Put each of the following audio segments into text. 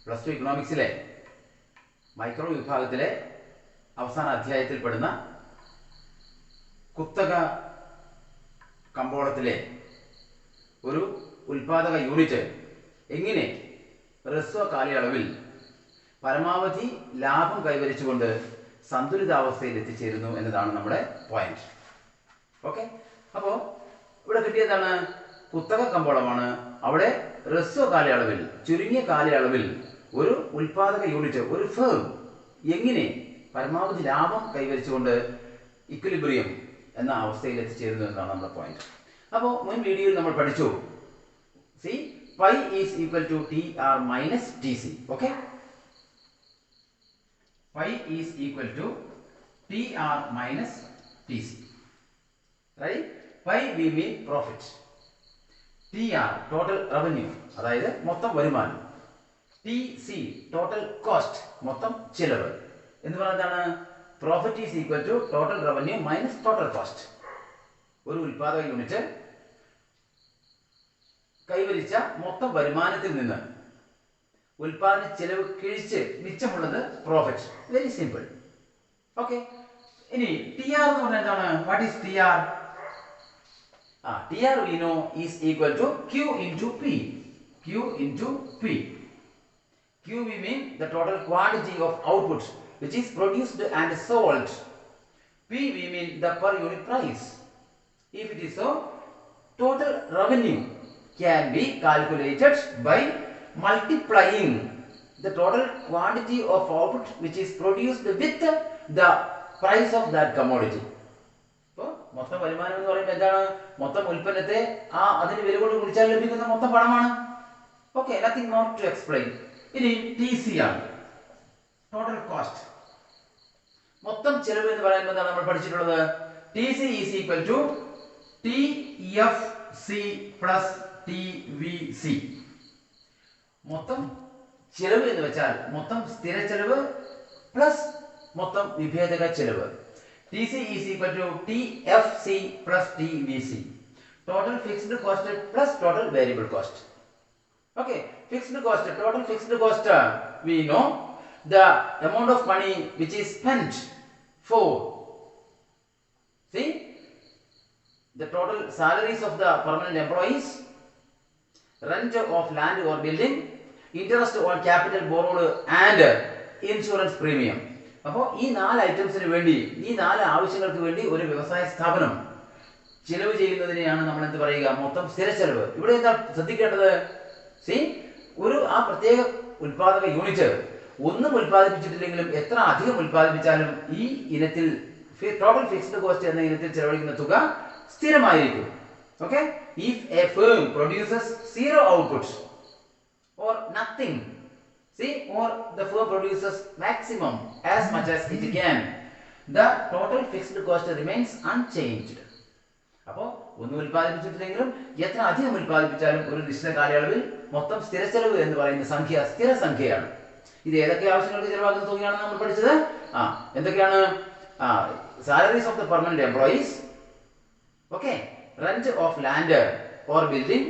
Plus two ഇക്കണോമിക്സിലെ micro വിഭാഗത്തിലെ അവസാന അധ്യായത്തിൽപ്പെടുന്ന കുത്തക കമ്പോളത്തിലെ ഒരു ഉൽപാദക യൂണിറ്റ് എങ്ങനെ ഹ്രസ്വ കാലയളവിൽ പരമാവധി ലാഭം കൈവരിച്ചുകൊണ്ട് സന്തുലിതാവസ്ഥയിൽ എത്തിച്ചേരുന്നു എന്നതാണ് നമ്മുടെ പോയിന്റ്. ഓക്കെ, അപ്പോൾ ഇവിടെ കിട്ടിയതാണ് കുത്തക കമ്പോളമാണ്. അവിടെ ഹ്രസ്വ കാലയളവിൽ, ചുരുങ്ങിയ കാലയളവിൽ ഒരു ഉൽപാദക യൂണിറ്റ്, ഒരു ഫേം എങ്ങനെ പരമാവധി ലാഭം കൈവരിച്ചുകൊണ്ട് ഇക്വിലിബ്രിയം എന്ന അവസ്ഥയിൽ എത്തിച്ചേരുന്നു എന്നതാണ് നമ്മുടെ പോയിന്റ്. അപ്പോൾ മുൻ വീഡിയോയിൽ നമ്മൾ പഠിച്ചു, C pi is equal to T R minus T C. Okay, pi is equal to T R minus T C. Right, pi we mean profit, T R total revenue അതായത് മൊത്തം വരുമാനം, ടി സി ടോട്ടൽ കോസ്റ്റ് മൊത്തം ചിലവ് എന്ന് പറയുന്നതാണ്. Profit is equal to total revenue minus total cost. ഒരു ഉൽപാദക unit കൈവരിച്ച മൊത്തം വരുമാനത്തിൽ നിന്ന് ഉൽപാദന ചെലവ് കിഴിച്ച് മിച്ചമുള്ളത് പ്രോഫിറ്റ്. Very simple. ഓക്കെ, ഇനി ടി ആർ എന്ന് പറഞ്ഞാൽ എന്താണ്? What is T R? T R we know is equal to Q into P. Q into P. Q we mean the total quantity of output which is produced and sold. P we mean the per unit price. If it is so, total revenue can be calculated by multiplying the total quantity of output which is produced with the price of that commodity. മൊത്തം വരുമാനം എന്ന് പറയുമ്പോൾ എന്താണ്? മൊത്തം ഉൽപ്പന്നത്തെ അതിന് വില കൊണ്ട് കുടിച്ചാൽ ലഭിക്കുന്ന മൊത്തം പണമാണ്. Okay, nothing not to explain. ഇനി ടി സി ആണ്, ടോട്ടൽ കോസ്റ്റ്, മൊത്തം ചെലവ് എന്ന് പറയുമ്പോൾ എന്താണ് നമ്മൾ പഠിച്ചിട്ടുള്ളത്? T C is equal to T F C plus T V C. മൊത്തം ചെലവ് എന്ന് വെച്ചാൽ മൊത്തം സ്ഥിര ചെലവ് പ്ലസ് മൊത്തം വിഭേദക ചെലവ്. TC is equal to TFC plus TVC. Total fixed cost plus total variable cost. Okay, fixed cost, total fixed cost, we know the amount of money which is spent for, see, the total salaries of the permanent employees, rent of land or building, interest on capital borrowed and insurance premium. അപ്പോൾ ഈ 4 ഐറ്റംസിന് വേണ്ടി, ഈ 4 ആവശ്യങ്ങൾക്ക് വേണ്ടി ഒരു വ്യവസായ സ്ഥാപനം ചിലവ് ചെയ്യുന്നതിനെയാണ് നമ്മൾ എന്ത് പറയുക? മൊത്തം സ്ഥിര ചെലവ്. ഇവിടെ എന്താ ശ്രദ്ധിക്കേണ്ടത്? സി, ഒരു പ്രത്യേക ഉൽപാദക യൂണിറ്റ് ഒന്നും ഉൽപ്പാദിപ്പിച്ചിട്ടില്ലെങ്കിലും എത്ര അധികം ഉൽപ്പാദിപ്പിച്ചാലും ഈ ഇനത്തിൽ ടോട്ടൽ ഫിക്സ്ഡ് കോസ്റ്റ് എന്ന ഇനത്തിൽ ചെലവഴിക്കുന്ന തുക സ്ഥിരമായിരിക്കും. Okay, if A firm produces zero output or nothing, see, or the firm produces maximum as much as it can, the total fixed cost remains unchanged. അപ്പോൾ ഒന്നും ഉൽപ്പാദിപ്പിച്ചിട്ടില്ലെങ്കിലും എത്ര അധികം ഉൽപ്പാദിപ്പിച്ചാലും ഒരു നിശ്ചിത കാലയളവിൽ മൊത്തം സ്ഥിര ചെലവ് എന്ന് പറയുന്ന സംഖ്യ സ്ഥിര സംഖ്യയാണ്. ഇത് ഏതൊക്കെ ആവശ്യങ്ങൾക്ക് ചെലവാക്കുന്ന തുകയാണെന്ന് നമ്മൾ പഠിച്ചത്? എന്തൊക്കെയാണ്? Salaries of the permanent employees, okay, rent of land or building,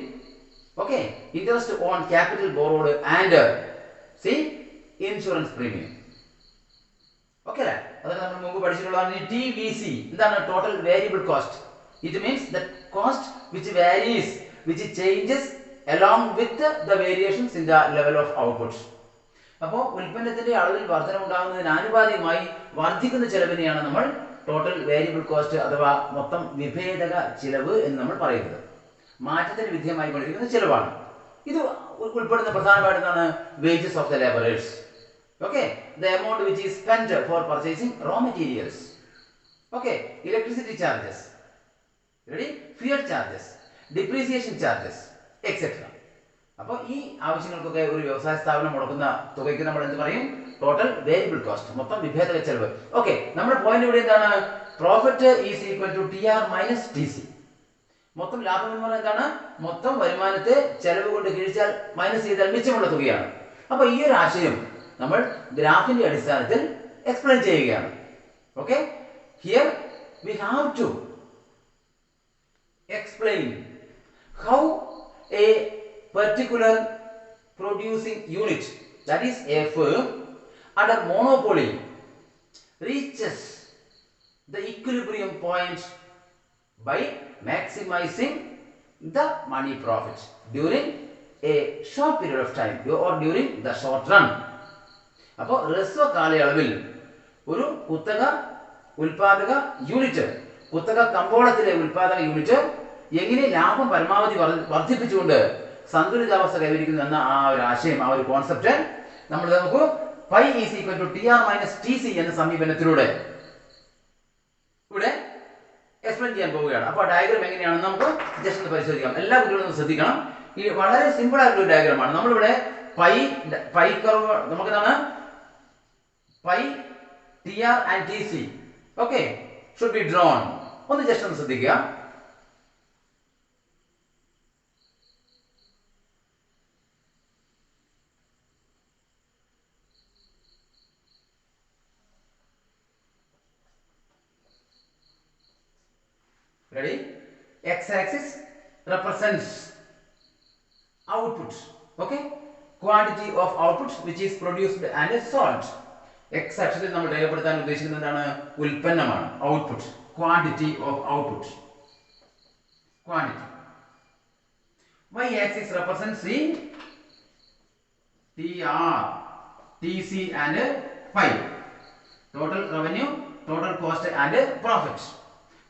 okay, interest on capital borrowed and see insurance premium. Okay, അതാണ് നമ്മൾ മുമ്പ് പഠിച്ചിട്ടുള്ളതാണ്. TVC എന്താണ്? Total variable cost. It means the cost which varies, which changes along with the variations in the level of output. അപ്പോൾ ഉൽപ്പന്നത്തിന്റെ അളവിൽ വർധനവുണ്ടാകുന്നതിന് ആനുപാതികമായി വർദ്ധിക്കുന്ന ചെലവിനെയാണ് നമ്മൾ ടോട്ടൽ വേരിയബിൾ കോസ്റ്റ് അഥവാ മൊത്തം വിഭേദക ചിലവ് എന്ന് നമ്മൾ പറയുന്നത്. മാറ്റത്തിന് വിധേയമായി കൊണ്ടിരിക്കുന്ന ചെലവാണ്. ഇത് ഉൾപ്പെടുന്ന പ്രധാനമായിട്ടാണ് wages of the labourers. Okay, the amount which is spend for purchasing raw materials, okay, electricity charges, ready, fuel charges, depreciation charges etcetera. അപ്പോൾ ഈ ആവശ്യങ്ങൾക്കൊക്കെ ഒരു വ്യവസായ സ്ഥാപനം മുടക്കുന്ന തുകയ്ക്ക് നമ്മൾ എന്ത് പറയും? ടോട്ടൽ വേരിയബിൾ കോസ്റ്റ്, മൊത്തം വിഭേദക ചെലവ്. ഓക്കെ, നമ്മുടെ പോയിന്റ് ഇവിടെ എന്താണ്? Profit is equal to T R minus T C. മൊത്തം ലാഭം എന്ന് പറയുന്നത് എന്താണ്? മൊത്തം വരുമാനത്തെ ചെലവ് കൊണ്ട് കിഴിച്ചാൽ മൈനസ് ചെയ്താൽ മിച്ചമുള്ള തുകയാണ്. അപ്പൊ ഈ ഒരു ആശയം നമ്മൾ ഗ്രാഫിന്റെ അടിസ്ഥാനത്തിൽ എക്സ്പ്ലെയിൻ ചെയ്യുകയാണ്. Okay, here we have to explain how a particular producing unit that is a firm under monopoly, reaches the equilibrium point by maximizing the money profit during a short period of time or during the short run. അപ്പോൾ ഹ്രസ്വ കാലയളവിൽ ഒരു കുത്തക ഉൽപാദക unit, കുത്തക കമ്പോളത്തിലെ ഉൽപാദക unit എങ്ങനെ ലാഭം പരമാവധി വർദ്ധിപ്പിച്ചുകൊണ്ട് സന്തുലിതാവസ്ഥ കൈവരിക്കുന്നു എന്ന ആ ഒരു ആശയം, ആ ഒരു കോൺസെപ്റ്റ് നമ്മൾ നമുക്ക് pi is equal to TR minus TC എന്ന സമീപനത്തിലൂടെ ഇവിടെ എക്സ്പ്ലെയിൻ ചെയ്യാൻ പോവുകയാണ്. അപ്പോൾ ഡയഗ്രാം എങ്ങനെയാണെന്ന് നമുക്ക് ജസ്റ്റ് ഒന്ന് പരിശോധിക്കാം. എല്ലാ കുട്ടികളും ഒന്ന് ശ്രദ്ധിക്കണം. ഈ വളരെ സിമ്പിൾ ആയിട്ടുള്ള ഒരു ഡയഗ്രാമാണ്. നമ്മളിവിടെ പൈ കർവ് നമുക്കെന്താണ് pi TR and TC okay should be drone. ഒന്ന് ജസ്റ്റ് ഒന്ന് ശ്രദ്ധിക്കുക. Ready? X-axis represents output, okay? Quantity of output which is produced and sold. X-axis നമ്മൾ രേഖപ്പെടുത്താൻ ഉദ്ദേശിക്കുന്നത് എന്താണ്? ഉൽപ്പന്നമാണ്. Output, quantity of output, quantity. Y-axis represents the TR, TC and pi. Total revenue, total cost and profit.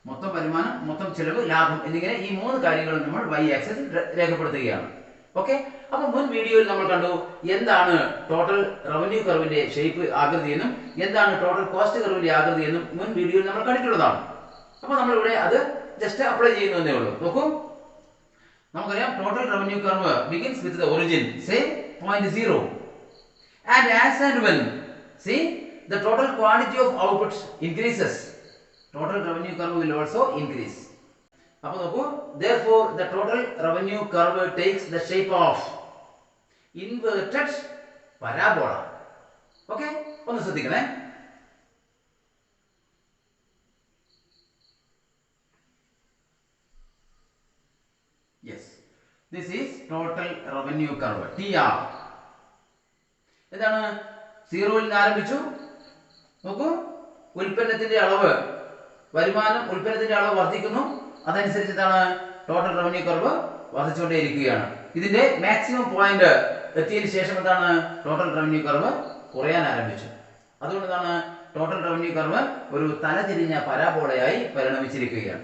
മൊത്തം വരുമാനം, മൊത്തം ചെലവ്, ലാഭം എന്നിങ്ങനെ ഈ മൂന്ന് കാര്യങ്ങളും നമ്മൾ Y ആക്സിസിൽ രേഖപ്പെടുത്തുകയാണ്. ഓക്കെ, അപ്പൊ മുൻ വീഡിയോയിൽ നമ്മൾ കണ്ടു എന്താണ് ടോട്ടൽ റവന്യൂ കർവിന്റെ ഷേപ്പ് ആകൃതി എന്നും എന്താണ് ടോട്ടൽ കോസ്റ്റ് കർവിന്റെ ആകൃതി എന്നും മുൻ വീഡിയോയിൽ നമ്മൾ കണ്ടിട്ടുള്ളതാണ്. അപ്പൊ നമ്മൾ ഇവിടെ അത് ജസ്റ്റ് അപ്ലൈ ചെയ്യുന്നതേ ഉള്ളൂ. നോക്കൂ, നമുക്കറിയാം total revenue curve begins with the origin say point 0 and as and when see the total quantity of output increases, total revenue curve will also increase. അപ്പോൾ നോക്കൂ, therefore the total revenue curve takes the shape of inverted parabola. Okay, ഒന്ന് ശ്രദ്ധിക്കണേ. yes, this is total revenue curve TR. എന്താണ്? 0 ൽ ആരംഭിച്ചു. നോക്കൂ, ഉൽപ്പന്നത്തിന്റെ അളവ്, വരുമാനം, ഉൽപ്പന്നത്തിന്റെ അളവ് വർദ്ധിക്കുന്നു. അതനുസരിച്ച് എന്താണ്? ടോട്ടൽ റവന്യൂ കർവ് വർദ്ധിച്ചുകൊണ്ടേയിരിക്കുകയാണ്. ഇതിന്റെ മാക്സിമം പോയിന്റ് എത്തിയതിനു ശേഷം എന്താണ്? ടോട്ടൽ റവന്യൂ കർവ് കുറയാൻ ആരംഭിച്ചു. അതുകൊണ്ട് എന്താണ്? ടോട്ടൽ റവന്യൂ കർവ് ഒരു തലതിരിഞ്ഞ പരാബോളയായി പരിണമിച്ചിരിക്കുകയാണ്.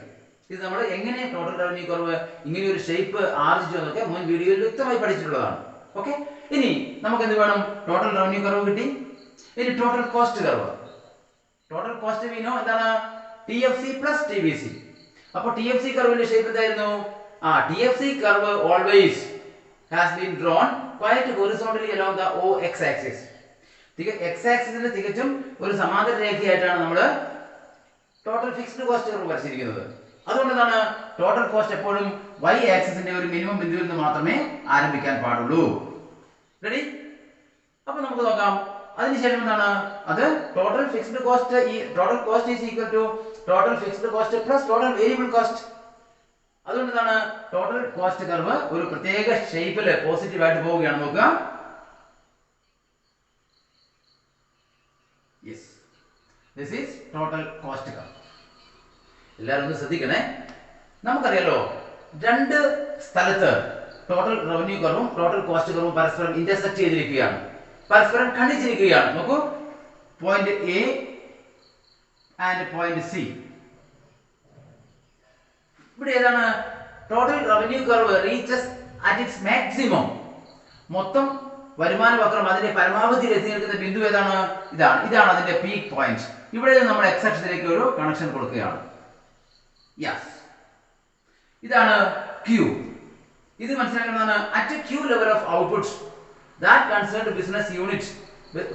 ഇത് നമ്മൾ എങ്ങനെ ടോട്ടൽ റവന്യൂ കർവ് ഇങ്ങനെ ഒരു ഷേപ്പ് ആർജിച്ചു എന്നൊക്കെ മുൻ വീഡിയോയിൽ വ്യക്തമായി പഠിച്ചിട്ടുള്ളതാണ്. ഓക്കെ, ഇനി നമുക്ക് എന്ത് വേണം? ടോട്ടൽ റവന്യൂ കർവ് കിട്ടി. ഇനി total cost curve. Total cost we know എന്താണ്? TFC plus TVC. അപ്പോൾ TFC കർവിന്റെ ഷേപ്പ് എന്തായിരുന്നു? TFC curve always has been drawn quite horizontally along the OX axis. X ആക്സിസിന് തികച്ചും ഒരു സമാന്തര രേഖയായിട്ടാണ് നമ്മൾ ടോട്ടൽ ഫിക്സ്ഡ് കോസ്റ്റ് കർവ് വരച്ചിരിക്കുന്നത്. അതുകൊണ്ട് എന്താണ്? ടോട്ടൽ കോസ്റ്റ് എപ്പോഴും Y ആക്സിസിന്റെ ഒരു മിനിമം ബിന്ദുവിൽ നിന്ന് മാത്രമേ ആരംഭിക്കാൻ പാടുള്ളൂ. റെഡി? അപ്പോൾ നമുക്ക് നോക്കാം. അതിനുശേഷം എന്താണ്? അത് ടോട്ടൽ ഫിക്സ്ഡ് കോസ്റ്റ്, ഈ total cost is equal to total fixed cost plus total variable cost. അതുകൊണ്ട് എന്താണ്? ടോട്ടൽ കോസ്റ്റ് കർവ് ഒരു പ്രത്യേക ഷേപ്പിൽ പോസിറ്റീവ് ആയിട്ട് പോവുകയാണ്. നോക്കുക, yes, this is total cost curve. എല്ലാവരും ഒന്ന് ശ്രദ്ധിക്കണേ. നമുക്കറിയാലോ, രണ്ട് സ്ഥലത്ത് ടോട്ടൽ റവന്യൂ കർവും ടോട്ടൽ കോസ്റ്റ് കർവും പരസ്പരം ഇന്റർസെക്ട് ചെയ്തിരിക്കുകയാണ്, പരസ്പരം ഖണ്ഡിച്ചിരിക്കുകയാണ്. നോക്കൂ, point A and point C. ഇവിടെ ഏതാണ്? Total revenue curve reaches at its maximum. മൊത്തം വരുമാന വക്രം അതിന്റെ പരമാവധിയിൽ എത്തി നിൽക്കുന്ന ബിന്ദു ഏതാണ്? ഇതാണ് അതിന്റെ പീക്ക് പോയിന്റ്. ഇവിടെ നമ്മൾ X അക്ഷത്തിലേക്ക് ഒരു കണക്ഷൻ കൊടുക്കുകയാണ്. യെസ്, ഇതാണ് Q. ഇത് മനസ്സിലാക്കുന്നതാണ്. At Q level of output that concerned business unit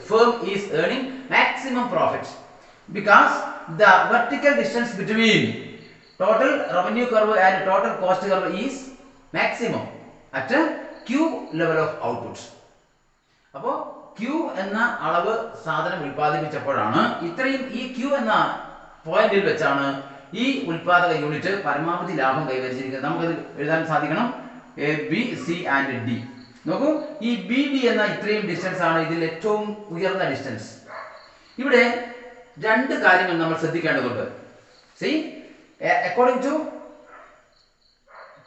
firm is earning maximum profit because the vertical distance between total revenue curve and total cost curve is maximum at Q level of output. അപ്പോൾ Q എന്ന അളവ് സാധനം ഉൽപ്പാദിപ്പിച്ചപ്പോഴാണ് ഇത്രയും ഈ Q എന്ന പോയിന്റിൽ വെച്ചാണ് ഈ ഉൽപാദക യൂണിറ്റ് പരമാവധി ലാഭം കൈവരിച്ചിരിക്കുന്നത്. നമുക്കത് എഴുതാൻ സാധിക്കണം. A, B, C and D. നോക്കൂ, ഈ ബി ഡി എന്ന ഇത്രയും ഡിസ്റ്റൻസ് ആണ് ഇതിൽ ഏറ്റവും ഉയർന്ന ഡിസ്റ്റൻസ്. ഇവിടെ രണ്ട് കാര്യങ്ങൾ നമ്മൾ ശ്രദ്ധിക്കേണ്ടതുണ്ട്. See, according to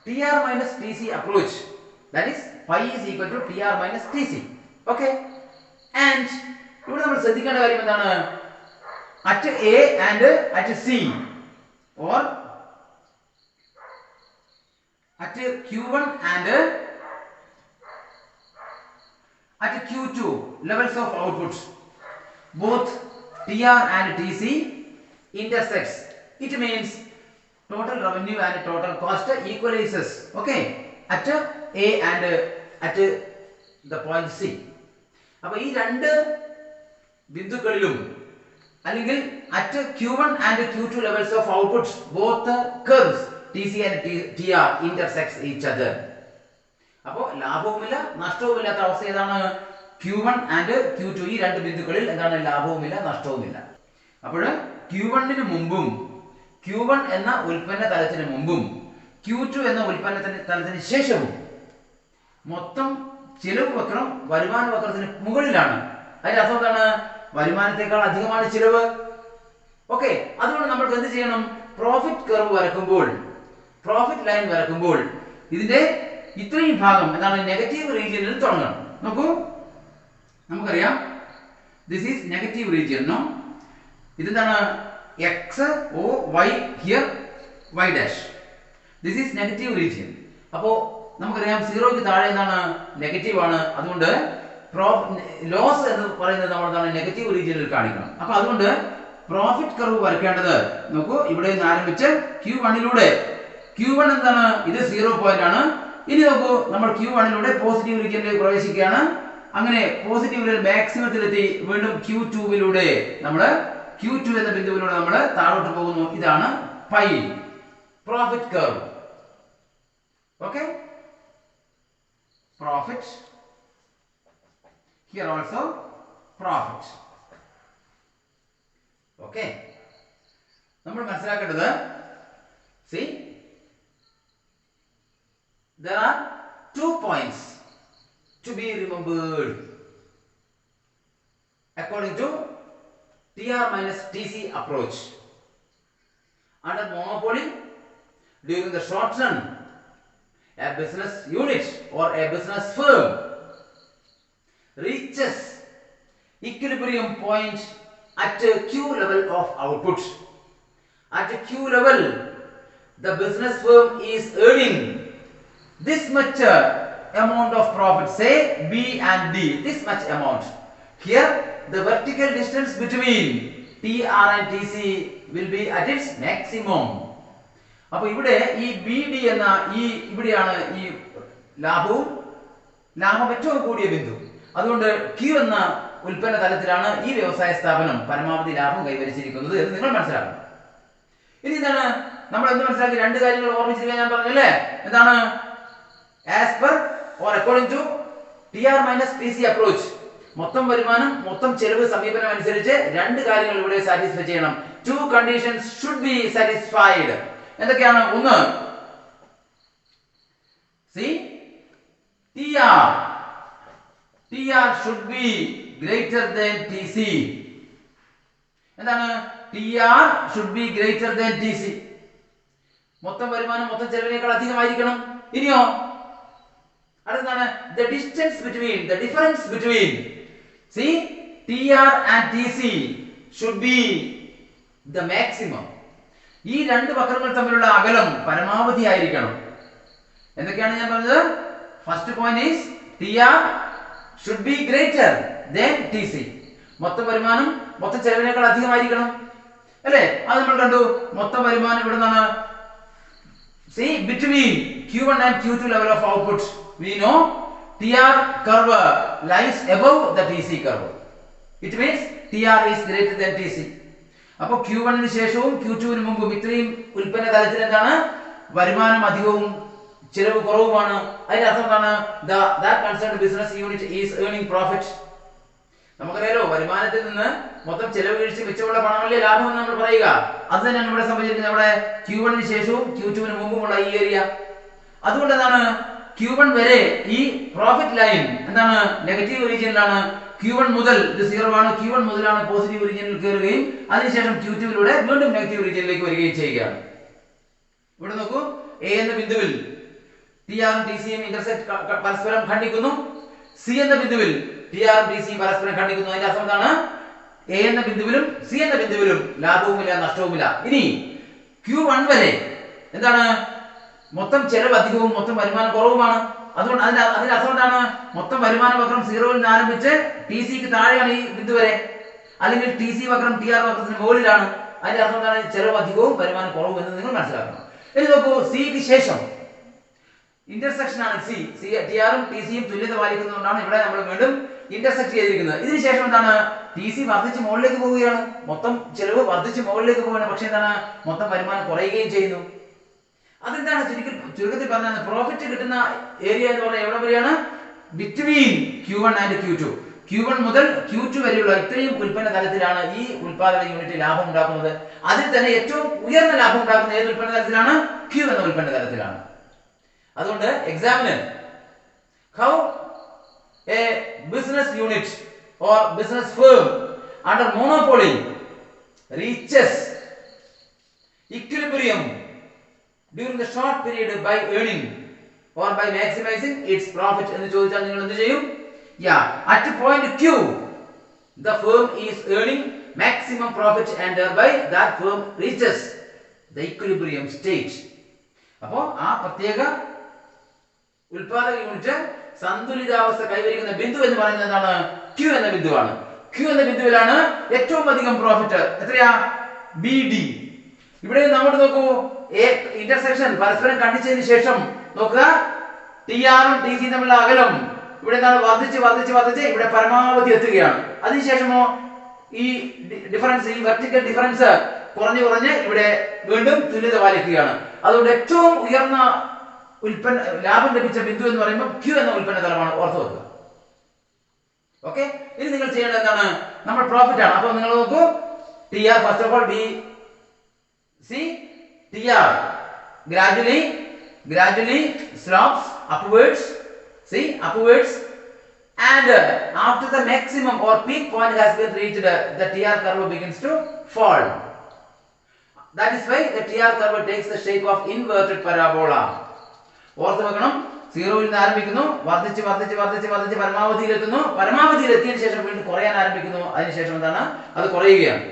TR minus TC approach, that is phi is equal to TR minus TC. Okay, and ഇവിടെ നമ്മൾ ശ്രദ്ധിക്കേണ്ട കാര്യം എന്താണ്? At A and at C, or at Q1 and at Q2 levels of output, both TR and TC intersects. It means total revenue and total cost equalizes, okay, at A and at the point C. അപ്പോൾ ഈ രണ്ട് ബിന്ദുക്കളിലും അല്ലെങ്കിൽ at Q1 and Q2 levels of output, both curves TC and TR intersects each other. അപ്പോൾ ലാഭവുമില്ല നഷ്ടവുമില്ലാത്ത അവസ്ഥ ഏതാണ്? Q1 and Q2 ഈ രണ്ട് ബിന്ദുക്കളിൽ എന്താണ്? ലാഭവുമില്ല നഷ്ടവുമില്ല. അപ്പോൾ Q1 മുമ്പും Q1 എന്ന ഉൽപ്പന്ന തലത്തിന് മുമ്പും Q2 എന്ന ഉൽപ്പന്ന തലത്തിന് ശേഷവും മൊത്തം ചിലവ് വക്രം വരുമാന വക്രത്തിന് മുകളിലാണ്. അതിന്റെ അർത്ഥം എന്താണ്? വരുമാനത്തെക്കാൾ അധികമാണ് ചിലവ്. ഓക്കെ, അതുകൊണ്ട് നമ്മൾക്ക് എന്ത് ചെയ്യണം? പ്രോഫിറ്റ് കർവ് വരക്കുമ്പോൾ, പ്രോഫിറ്റ് ലൈൻ വരക്കുമ്പോൾ ഇതിന്റെ ഇത്രയും ഭാഗം എന്താണ്? നെഗറ്റീവ് റീജിയനിൽ തുടങ്ങണം. നോക്കൂ, നമുക്കറിയാം this is negative region. No, ഇതെന്താണ്? X, O, Y, here Y dash. This is negative region. അപ്പോൾ നമുക്കറിയാം 0ക്ക് താഴെ എന്താണ്? നെഗറ്റീവ് ആണ്. അതുകൊണ്ട് ലോസ് എന്ന് പറയുന്നത് നമ്മൾ എന്താണ്? നെഗറ്റീവ് റീജിയനിൽ കാണിക്കണം. അപ്പോൾ അതുകൊണ്ട് പ്രോഫിറ്റ് കർവ് വരയ്ക്കേണ്ടത്, നോക്കൂ, ഇവിടെ നിന്ന് ആരംഭിച്ച് Q1ലൂടെ, Q1 എന്താണ്? ഇത് 0 പോയിന്റ് ആണ്. ഇനി നോക്കൂ, നമ്മൾ Q1ലൂടെ പോസിറ്റീവ് റീജിയനിലേക്ക് പ്രവേശിക്കുകയാണ്. അങ്ങനെ പോസിറ്റീവ് മാക്സിമത്തിലെത്തി വീണ്ടും Q2ലൂടെ നമ്മൾ Q2 എന്ന ബിന്ദുവിലൂടെ നമ്മൾ താഴോട്ട് പോകുന്നു. ഇതാണ് pi profit curve. Okay, profit here also profit. Okay, നമ്മൾ മനസ്സിലാക്കേണ്ടത്, see, there are 2 points to be remembered according to TR minus TC approach. Under monopoly, during the short run, a business unit or a business firm reaches equilibrium point at Q level of output. At Q level, the business firm is earning this much amount of profit, say B and D, this much amount. Here the vertical distance between TR and TC will be at its maximum. അപ്പോൾ ഇവിടെ ഈ BD എന്ന ഈ ഇവിടെയാണ് ഈ ലാഭം ഏറ്റവും കൂടിയ ബിന്ദു. അതുകൊണ്ട് Q എന്ന ഉൽപ്പന്ന തലത്തിലാണ് ഈ വ്യവസായ സ്ഥാപനം പരമാവധി ലാഭം കൈവരിച്ചിരിക്കുന്നത് എന്ന് നിങ്ങൾ മനസ്സിലാക്കണം. ഇനി എന്താണ് നമ്മൾ എന്ത് മനസ്സിലാക്കി? രണ്ട് കാര്യങ്ങൾ ഓർമ്മിച്ചിരിക്കാൻ ഞാൻ പറഞ്ഞല്ലേ. എന്താണ്? As per or according to TR minus TC approach, മൊത്തം വരുമാനം മൊത്തം ചെലവ് സമീപനം അനുസരിച്ച് രണ്ട് കാര്യങ്ങൾ ഇവിടെ സാറ്റിസ്ഫൈ ചെയ്യണം. 2 conditions should be satisfied. എന്തൊക്കെയാണ്? ഒന്ന്, see, TR should be greater than TC. എന്താണ്? TR should be greater than TC. മൊത്തം വരുമാനം മൊത്തം ചെലവിനേക്കാൾ അധികമായിരിക്കണം. ഇനിയോ അടുത്താണ് the difference between see TR and TC should be the maximum. ഈ രണ്ട് വക്രങ്ങൾ തമ്മിലുള്ള അകലം പരമാവധി ആയിരിക്കണം. എന്തൊക്കെയാണ് ഞാൻ പറഞ്ഞത്? First point is TR should be greater than TC. മൊത്തം വരുമാനം മൊത്തം ചെലവിനേക്കാൾ അധികമായിരിക്കണം അല്ലേ? അത് നമ്മൾ കണ്ടു. മൊത്തം വരുമാനം ഇവിടെ നിന്നാണ് see between Q1 and Q2 level of output, we know TR curve lies above the TC curve. It means TR is greater than TC. അപ്പോൾ Q1 ന് ശേഷവും Q2 ന് മുമ്പും ഇത്രയും ഉൽപ്പന്ന തലത്തിൽ എന്താണ്? വരുമാനം അധികവും ചിലവ് കുറവുമാണ്. അതിന്റെ അർത്ഥം എന്താണ്? that concerned business unit is earning profit. നമുക്കറിയാലോ, വരുമാനത്തിൽ നിന്ന് മൊത്തം ചെലവ് കഴിച്ച് മിച്ചമുള്ള പണമല്ലേ ലാഭം എന്ന് നമ്മൾ പറയുക. അത് തന്നെയാണ് ഇവിടെ സംഭവിച്ചിരിക്കുന്നത്. നമ്മുടെ Q1 ന് ശേഷവും Q2 ന് മുമ്പുമുള്ള ഈ ഏരിയ. അതുകൊണ്ട് എന്താണ്? Q1 വരെ ഈ പ്രോഫിറ്റ് ലൈൻ എന്താണ് നെഗറ്റീവ് റീജിയനിലാണ്. Q1 മുതൽ ഇത് 0 ആണ്, Q1 മുതലാണ് പോസിറ്റീവ് റീജിയനിൽ കയറുകയും അതിനുശേഷം Q2 വീണ്ടും നെഗറ്റീവ് റീജിയനിലേക്ക് വരികയും ചെയ്യുകയാണ്. ഇവിടെ നോക്കൂ, എ എന്ന ബിന്ദുവിൽ ടിആറും ടിസിയും ഇന്റർസെക്ട് പരസ്പരം ഖണ്ഡിക്കുന്നു. സി എന്ന ബിന്ദുവിൽ ടിആറും ടിസിയും പരസ്പരം ഖണ്ഡിക്കുന്നു. അതിന്റെ അർത്ഥം എന്താണ്? എ എന്ന ബിന്ദുവിലും സി എന്ന ബിന്ദുവിലും ലാഭവുമില്ല, നഷ്ടവുമില്ല. ഇനി Q1 വരെ എന്താണ്? മൊത്തം ചെലവ് അധികവും മൊത്തം വരുമാനം കുറവുമാണ്. അതുകൊണ്ട് അതിന്റെ അർത്ഥം എന്താണ്? മൊത്തം വരുമാന വക്രം 0-ൽ നിന്ന് ആരംഭിച്ച് ടി സിക്ക് താഴെയാണ് ഈ ബിന്ദു വരെ, അല്ലെങ്കിൽ ടി സി വക്രം ടി ആർ വക്രത്തിന് മുകളിലാണ്. അതിന്റെ അർത്ഥം എന്താണ്? ചെലവ് അധികവും വരുമാനം കുറവും എന്ന് നിങ്ങൾ മനസ്സിലാക്കണം. ഇനി നോക്കൂ, സിക്ക് ശേഷം ഇന്റർസെക്ഷൻ ആണ് സി. ടി ആറും ടി സിയും തുല്യത പാലിക്കുന്നതുകൊണ്ടാണ് ഇവിടെ നമ്മൾ വീണ്ടും ഇന്റർസെക്ട് ചെയ്തിരിക്കുന്നത്. ഇതിനുശേഷം എന്താണ്? ടി സി വർദ്ധിച്ച് മുകളിലേക്ക് പോവുകയാണ്, മൊത്തം ചെലവ് വർദ്ധിച്ച് മുകളിലേക്ക് പോവുകയാണ്. പക്ഷെ എന്താണ്? മൊത്തം വരുമാനം കുറയുകയും ചെയ്യുന്നു. അതെന്താണ്? ചുരുക്കത്തിൽ പറഞ്ഞാൽ പ്രോഫിറ്റ് കിട്ടുന്ന ഏരിയ എന്ന് പറഞ്ഞാൽ എവിടെ വരെയാണ്? Between Q1 and Q2. Q1 മുതൽ Q2 വരെയുള്ള ഇത്രയും ഉൽപ്പന്ന തലത്തിലാണ് ഈ ഉൽപാദന യൂണിറ്റ് ലാഭം ഉണ്ടാക്കുന്നത്. അതിൽ തന്നെ ഏറ്റവും ഉയർന്ന ലാഭം ഉണ്ടാക്കുന്ന ഏത് ഉൽപ്പന്ന തലത്തിലാണ്? Q എന്ന ഉൽപ്പന്ന തലത്തിലാണ്. അതുകൊണ്ട് എക്സാമിന് how a business unit or business firm under monopoly reaches equilibrium during the short period by earning or by maximizing its profit എന്ന് ചോദിച്ചാൽ നിങ്ങൾ എന്ത് ചെയ്യും? At point Q the firm is earning maximum profit and thereby that firm reaches the equilibrium state. അപ്പോൾ ആ പ്രത്യേക ഉൽപാദക unit സന്തുലിതാവസ്ഥ കൈവരിക്കുന്ന ബിന്ദു എന്ന് പറയുന്നത് എന്താണ്? Q എന്ന ബിന്ദുവാണ്. Q എന്ന ബിന്ദുവിലാണ് ഏറ്റവും അധികം പ്രോഫിറ്റ്. എത്രയാ? BD. ഇവിടെ നമ്മൾ നോക്കൂ, ഇന്റർസെക്ഷൻ പരസ്പരം ഖണ്ഡിച്ചതിന് ശേഷം നോക്കുക, ടി ആറും ടി സിയും തമ്മിലുള്ള അകലം ഇവിടെ എന്താണ്? വർദ്ധിച്ച് ഇവിടെ പരമാവധി എത്തുകയാണ്. അതിനുശേഷമോ ഈ ഡിഫറൻസ്, ഈ വെർട്ടിക്കൽ ഡിഫറൻസ് കുറഞ്ഞ് ഇവിടെ വീണ്ടും തുല്യത പാലിക്കുകയാണ്. അതുകൊണ്ട് ഏറ്റവും ഉയർന്ന ലാഭം ലഭിച്ച ബിന്ദു എന്ന് പറയുമ്പോൾ Q എന്ന ഉൽപ്പന്ന തലമാണ്. ഓർത്ത് വെക്കുക. ഓക്കെ, ഇനി നിങ്ങൾ ചെയ്യേണ്ടത് എന്താണ്? നമ്മൾ പ്രോഫിറ്റ് ആണ്. അപ്പോൾ നിങ്ങൾ നോക്കൂ, T R first of all B C TR gradually slopes upwards, see, upwards, and after the maximum or peak point has been reached, the TR curve begins to fall. That is why the TR curve takes the shape of inverted parabola. ഓർത്ത് വെക്കണം, 0-ൽ നിന്ന് ആരംഭിക്കുന്നു, വർദ്ധിച്ച് പരമാവധിയിലെത്തുന്നു, പരമാവധിയിലെത്തിയതിനു ശേഷം വീണ്ടും കുറയാൻ ആരംഭിക്കുന്നു. അതിനുശേഷം എന്താണ്? അത് കുറയുകയാണ്.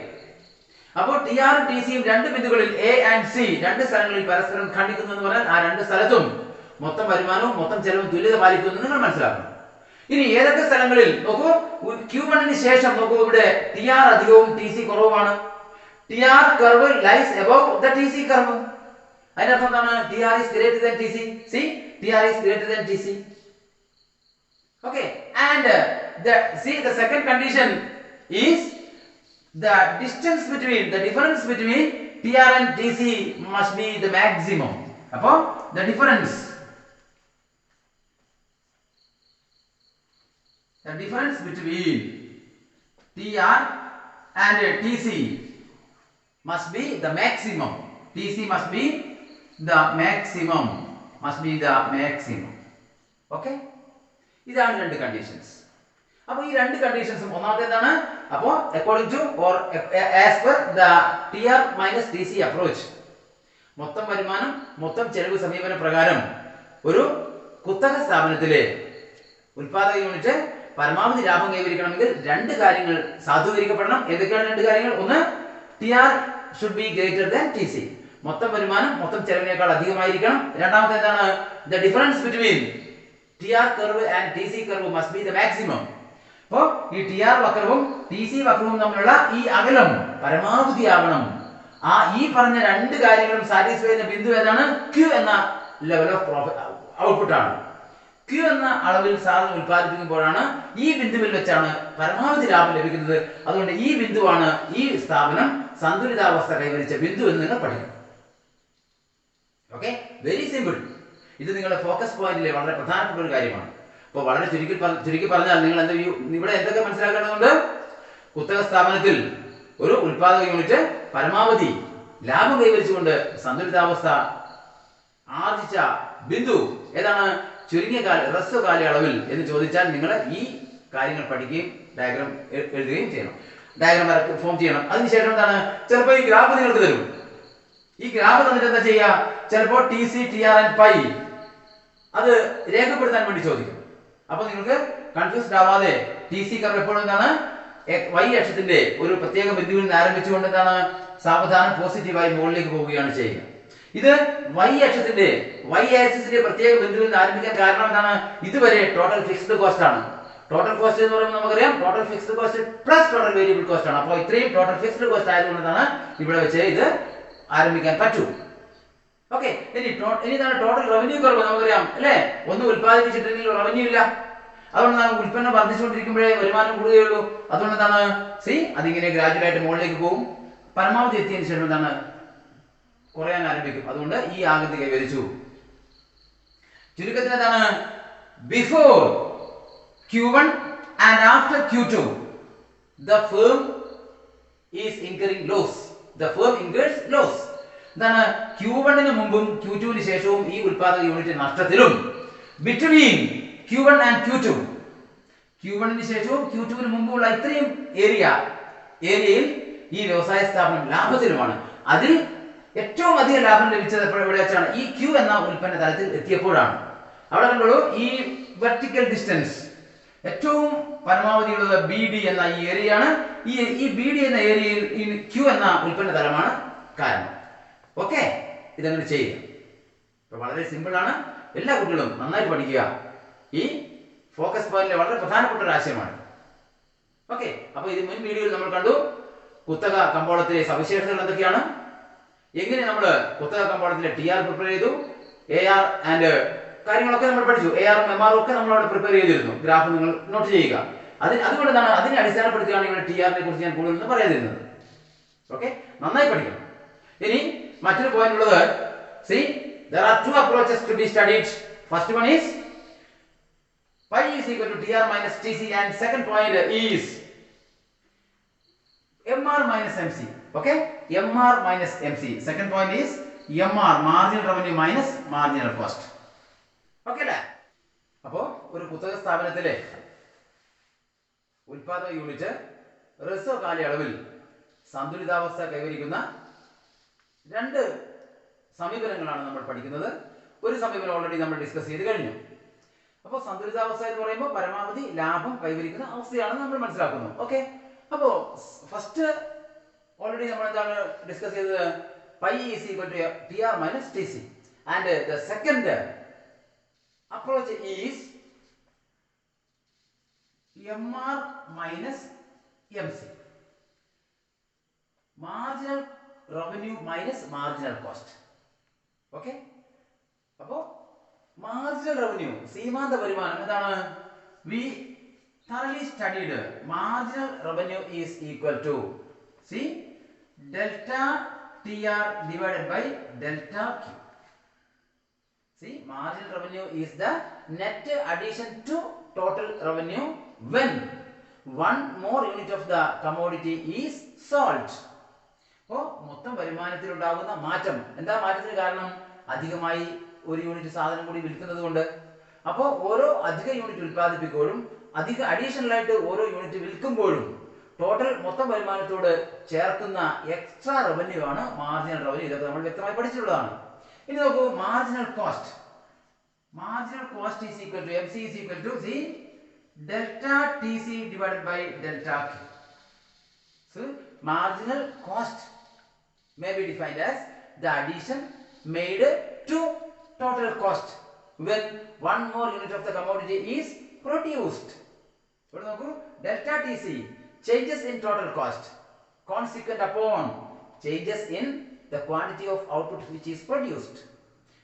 അപ്പോൾ ടി ആറും ടി സിയും രണ്ട് ബിന്ദുകളിൽ എ ആൻഡ് സി രണ്ട് സ്ഥലങ്ങളിൽ പരസ്പരം ഖണ്ഡിക്കുന്നു എന്ന് പറഞ്ഞാൽ ആ രണ്ട് സ്ഥലത്തും മൊത്തം വരുമാനവും മൊത്തം ചെലവും തുല്യത പാലിക്കുന്നു നിങ്ങൾ മനസ്സിലാക്കണം. ഇനി ഏതൊക്കെ സ്ഥലങ്ങളിൽ നോക്കൂ, Q1 ശേഷം നോക്കൂ, ഇവിടെ ടി ആർ അധികവും ടി സി കുറവുമാണ്. T R curve lies above the T C curve. അതിനർത്ഥം എന്താണ്? T R is greater than T C. C, T R is greater than T C. Okay, and the second condition is the difference between TR and TC must be the maximum. അപ്പോൾ the difference between TR and TC must be the maximum. TC must be the maximum. Okay, ഇതാണ് രണ്ട് conditions. അപ്പോൾ ഈ രണ്ട് കണ്ടീഷൻസും ഒന്നാമത്തെ എന്താണ്? അപ്പോൾ according two or as per the TR minus TC approach, മൊത്തം വരുമാനം മൊത്തം ചെലവ് സമീപന പ്രകാരം ഒരു കുത്തക സ്ഥാപനത്തിലെ ഉൽപാദക യൂണിറ്റ് പരമാവധി ലാഭം കൈവരിക്കണമെങ്കിൽ രണ്ട് കാര്യങ്ങൾ സാധൂകരിക്കപ്പെടണം. ഏതൊക്കെയാണ് രണ്ട് കാര്യങ്ങൾ? ഒന്ന്, TR should be greater than TC. മൊത്തം വരുമാനം മൊത്തം ചെലവിനേക്കാൾ അധികമായിരിക്കണം. രണ്ടാമത്തെ എന്താണ്? The difference between TR curve and TC curve must be the maximum. അപ്പോൾ ഈ TR വക്രവും TC വക്രവും തമ്മിലുള്ള ഈ അകലം പരമാവധി ആവണം. ഈ പറഞ്ഞ രണ്ട് കാര്യങ്ങളും സാറ്റിസ്ഫൈ ചെയ്യുന്ന ബിന്ദു ഏതാണ്? Q എന്ന ലെവൽ ഓഫ് പ്രോഫിറ്റ് ഔട്ട്പുട്ട് ആണ്. Q എന്ന അളവിൽ സാധനം ഉൽപ്പാദിപ്പിക്കുമ്പോഴാണ് ഈ ബിന്ദുവിൽ വെച്ചാണ് പരമാവധി ലാഭം ലഭിക്കുന്നത്. അതുകൊണ്ട് ഈ ബിന്ദുവാണ് ഈ സ്ഥാപനം സന്തുലിതാവസ്ഥ കൈവരിച്ച ബിന്ദു എന്ന് നിങ്ങൾ പഠിക്കണം. Okay, very simple. ഇത് നിങ്ങളുടെ ഫോക്കസ് പോയിന്റിലെ വളരെ പ്രധാനപ്പെട്ട ഒരു കാര്യമാണ്. അപ്പോൾ വളരെ ചുരുക്കി പറഞ്ഞാൽ നിങ്ങൾ ഇവിടെ എന്തൊക്കെ മനസ്സിലാക്കേണ്ടതുണ്ട്? കുത്തക സ്ഥാപനത്തിൽ ഒരു ഉൽപാദക യൂണിറ്റ് പരമാവധി ലാഭം കൈവരിച്ചുകൊണ്ട് സന്തുലിതാവസ്ഥ ആർജിച്ച ബിന്ദു ഏതാണ്? ചുരുങ്ങിയ ഹ്രസ്വ കാലയളവിൽ എന്ന് ചോദിച്ചാൽ നിങ്ങൾ ഈ കാര്യങ്ങൾ പഠിക്കുകയും ഡയഗ്രാം എഴുതുകയും ചെയ്യണം, ഡയഗ്രാം ഫോം ചെയ്യണം. അതിനുശേഷം എന്താണ്, ചിലപ്പോൾ ഈ ഗ്രാഫ് നിങ്ങൾക്ക് തരും. ഈ ഗ്രാഫ് തന്നിട്ട് എന്താ ചെയ്യുക, ചിലപ്പോൾ T C, T R and pi അത് രേഖപ്പെടുത്താൻ വേണ്ടി ചോദിക്കും. അപ്പൊ നിങ്ങൾക്ക് കൺഫ്യൂസ്ഡ് ആവാതെ ടി സി കർവ് എപ്പോഴും എന്താണ്, വൈ അക്ഷത്തിന്റെ ഒരു പ്രത്യേക ബിന്ദുവിൽ നിന്ന് ആരംഭിച്ചുകൊണ്ട് എന്താണ് സാവധാനം പോസിറ്റീവായി മുകളിലേക്ക് പോവുകയാണ് ചെയ്യുക. ഇത് വൈ അക്ഷത്തിന്റെ വൈ ആക്സിസിന്റെ പ്രത്യേക ബിന്ദുവിൽ നിന്ന് ആരംഭിക്കാൻ കാരണം എന്താണ്, ഇതുവരെ ടോട്ടൽ ഫിക്സ്ഡ് കോസ്റ്റ് ആണ്. ടോട്ടൽ കോസ്റ്റ് എന്ന് പറയുമ്പോൾ നമുക്കറിയാം total fixed cost plus total variable cost ആണ്. അപ്പോൾ ഇത്രയും ടോട്ടൽ ഫിക്സ്ഡ് കോസ്റ്റ് ആയതുകൊണ്ടാണ് ഇവിടെ വെച്ച് ഇത് ആരംഭിക്കാൻ പറ്റൂ. ഓക്കെ, ഇനി ഇതാണ് ടോട്ടൽ റവന്യൂ കർവ്. നമുക്കറിയാം അല്ലേ, ഒന്നും ഉത്പാദിപ്പിച്ചിട്ടുണ്ടെങ്കിൽ റവന്യൂ ഇല്ല. അതുകൊണ്ടാണ് ഉൽപ്പന്നം വർദ്ധിച്ചുകൊണ്ടിരിക്കുമ്പോഴേ വരുമാനം കൂടുകയുള്ളൂ. അതുകൊണ്ട് എന്താണ് അതിങ്ങനെ ഗ്രാജുവലായിട്ട് മുകളിലേക്ക് പോകും. പരമാവധി എത്തിയതിനു ശേഷം എന്താണ് കുറയാൻ ആരംഭിക്കും. അതുകൊണ്ട് ഈ ആകൃതി കൈവരിച്ചു. ചുരുക്കത്തിൽ എന്താണ്, before Q1 and after Q2 the firm is incurring loss. The firm incurs loss. എന്താണ്, Q1 ന് മുമ്പും Q2 ന് ശേഷവും ഈ ഉൽപാദക unit നഷ്ടത്തിലും, between Q1 and Q2 Q1 ന് ശേഷവും Q2 ന് മുമ്പുള്ള ഇത്രയും ഏരിയയിൽ ഈ വ്യവസായ സ്ഥാപനം ലാഭത്തിലുമാണ്. അതിൽ ഏറ്റവും അധികം ലാഭം ലഭിച്ചത് എവിടെ വെച്ചാണ്, ഈ Q എന്ന ഉൽപ്പന്ന തലത്തിൽ എത്തിയപ്പോഴാണ്. അവിടെ കണ്ടോളൂ, ഈ വെർട്ടിക്കൽ ഡിസ്റ്റൻസ് ഏറ്റവും പരമാവധിയുള്ളത് ബി ഡി എന്ന ഈ ഏരിയയാണ്. ഈ ബി ഡി എന്ന ഏരിയയിൽ ഈ Q എന്ന ഉൽപ്പന്ന തലമാണ് കാരണം. ഓക്കെ, ഇതങ്ങനെ ചെയ്യുക. ഇപ്പൊ വളരെ സിമ്പിൾ ആണ്. എല്ലാ കുട്ടികളും നന്നായിട്ട് പഠിക്കുക. ഈ ഫോക്കസ് പോയിന്റിലെ വളരെ പ്രധാനപ്പെട്ട ഒരു ആശയമാണ്. ഓക്കെ, അപ്പൊ ഇത് മുൻ വീഡിയോയിൽ നമ്മൾ കണ്ടു കുത്തക കമ്പോളത്തിലെ സവിശേഷതകൾ എന്തൊക്കെയാണ്, എങ്ങനെ നമ്മൾ കുത്തക കമ്പോളത്തിലെ ടി ആർ പ്രിപ്പയർ ചെയ്തു, എ ആർ ആൻഡ് കാര്യങ്ങളൊക്കെ നമ്മൾ പഠിച്ചു. എ ആറും എം ആറും ഒക്കെ നമ്മൾ അവിടെ പ്രിപ്പയർ ചെയ്തിരുന്നു. ഗ്രാഫ് നിങ്ങൾ നോട്ട് ചെയ്യുക. അതുകൊണ്ട് എന്താണ്, അതിനെ അടിസ്ഥാനപ്പെടുത്തിയാണ് ഇവിടെ ടി ആറിനെ കുറിച്ച് ഞാൻ കൂടുതൽ പറയാതിരുന്നത്. ഓക്കെ, നന്നായി പഠിക്കണം. ഇനി മറ്റൊരു പോയിന്റ് ഉള്ളത്, there are two approaches to be studied. First one is pi is equal to tr minus tc, and second point is mr minus mc. Okay, mr minus mc. Second point is mr, marginal revenue minus marginal cost. Okay അല്ലേ? അപ്പോ ഒരു കുത്തക സ്ഥാപനത്തിലെ ഉൽപാദക unit ഹ്രസ്വ കാലയളവിൽ സന്തുലിതാവസ്ഥ കൈവരിക്കുന്ന രണ്ട് സമീപനങ്ങളാണ് നമ്മൾ പഠിക്കുന്നത്. ഒരു സമീപനം ഓൾറെഡി നമ്മൾ ഡിസ്കസ് ചെയ്ത് കഴിഞ്ഞു. അപ്പോൾ സന്തുലിതാവസ്ഥ എന്ന് പറയുമ്പോൾ പരമാവധി ലാഭം കൈവരിക്കുന്ന അവസ്ഥയാണ് നമ്മൾ മനസ്സിലാക്കുന്നത്. ഓക്കെ, അപ്പോൾ ഫസ്റ്റ് ഓൾറെഡി നമ്മൾ എന്താണ് ഡിസ്കസ് ചെയ്തത്, pi is equal to T R minus T C, and the second approach is mr minus mc, marginal revenue minus marginal cost. Okay, appo marginal revenue സീമാന്ത വരുമാനം എന്താണ്, we thoroughly studied marginal revenue is equal to delta tr divided by delta q. Marginal revenue is the net addition to total revenue when one more unit of the commodity is sold. അപ്പോൾ മൊത്തം വരുമാനത്തിൽ ഉണ്ടാകുന്ന മാറ്റം എന്താ, മാറ്റത്തിന് കാരണം അധികമായി ഒരു യൂണിറ്റ് സാധനം കൂടി വിൽക്കുന്നത് കൊണ്ട്. അപ്പോൾ ഓരോ അധിക യൂണിറ്റ് ഉൽപ്പാദിപ്പിക്കുമ്പോഴും അധിക അഡീഷണൽ ആയിട്ട് ഓരോ യൂണിറ്റ് വിൽക്കുമ്പോഴും ടോട്ടൽ മൊത്തം വരുമാനത്തോട് ചേർക്കുന്ന എക്സ്ട്രാ റവന്യൂ ആണ് മാർജിനൽ റവന്യൂ. ഇതൊക്കെ നമ്മൾ വ്യക്തമായി പഠിച്ചിട്ടുള്ളതാണ്. ഇനി നോക്കൂ, marginal cost. Marginal cost is equal to MC is equal to delta TC divided by delta Q. So marginal cost may be defined as the addition made to total cost when one more unit of the commodity is produced. What noku, delta TC changes in total cost consequent upon changes in the quantity of output which is produced.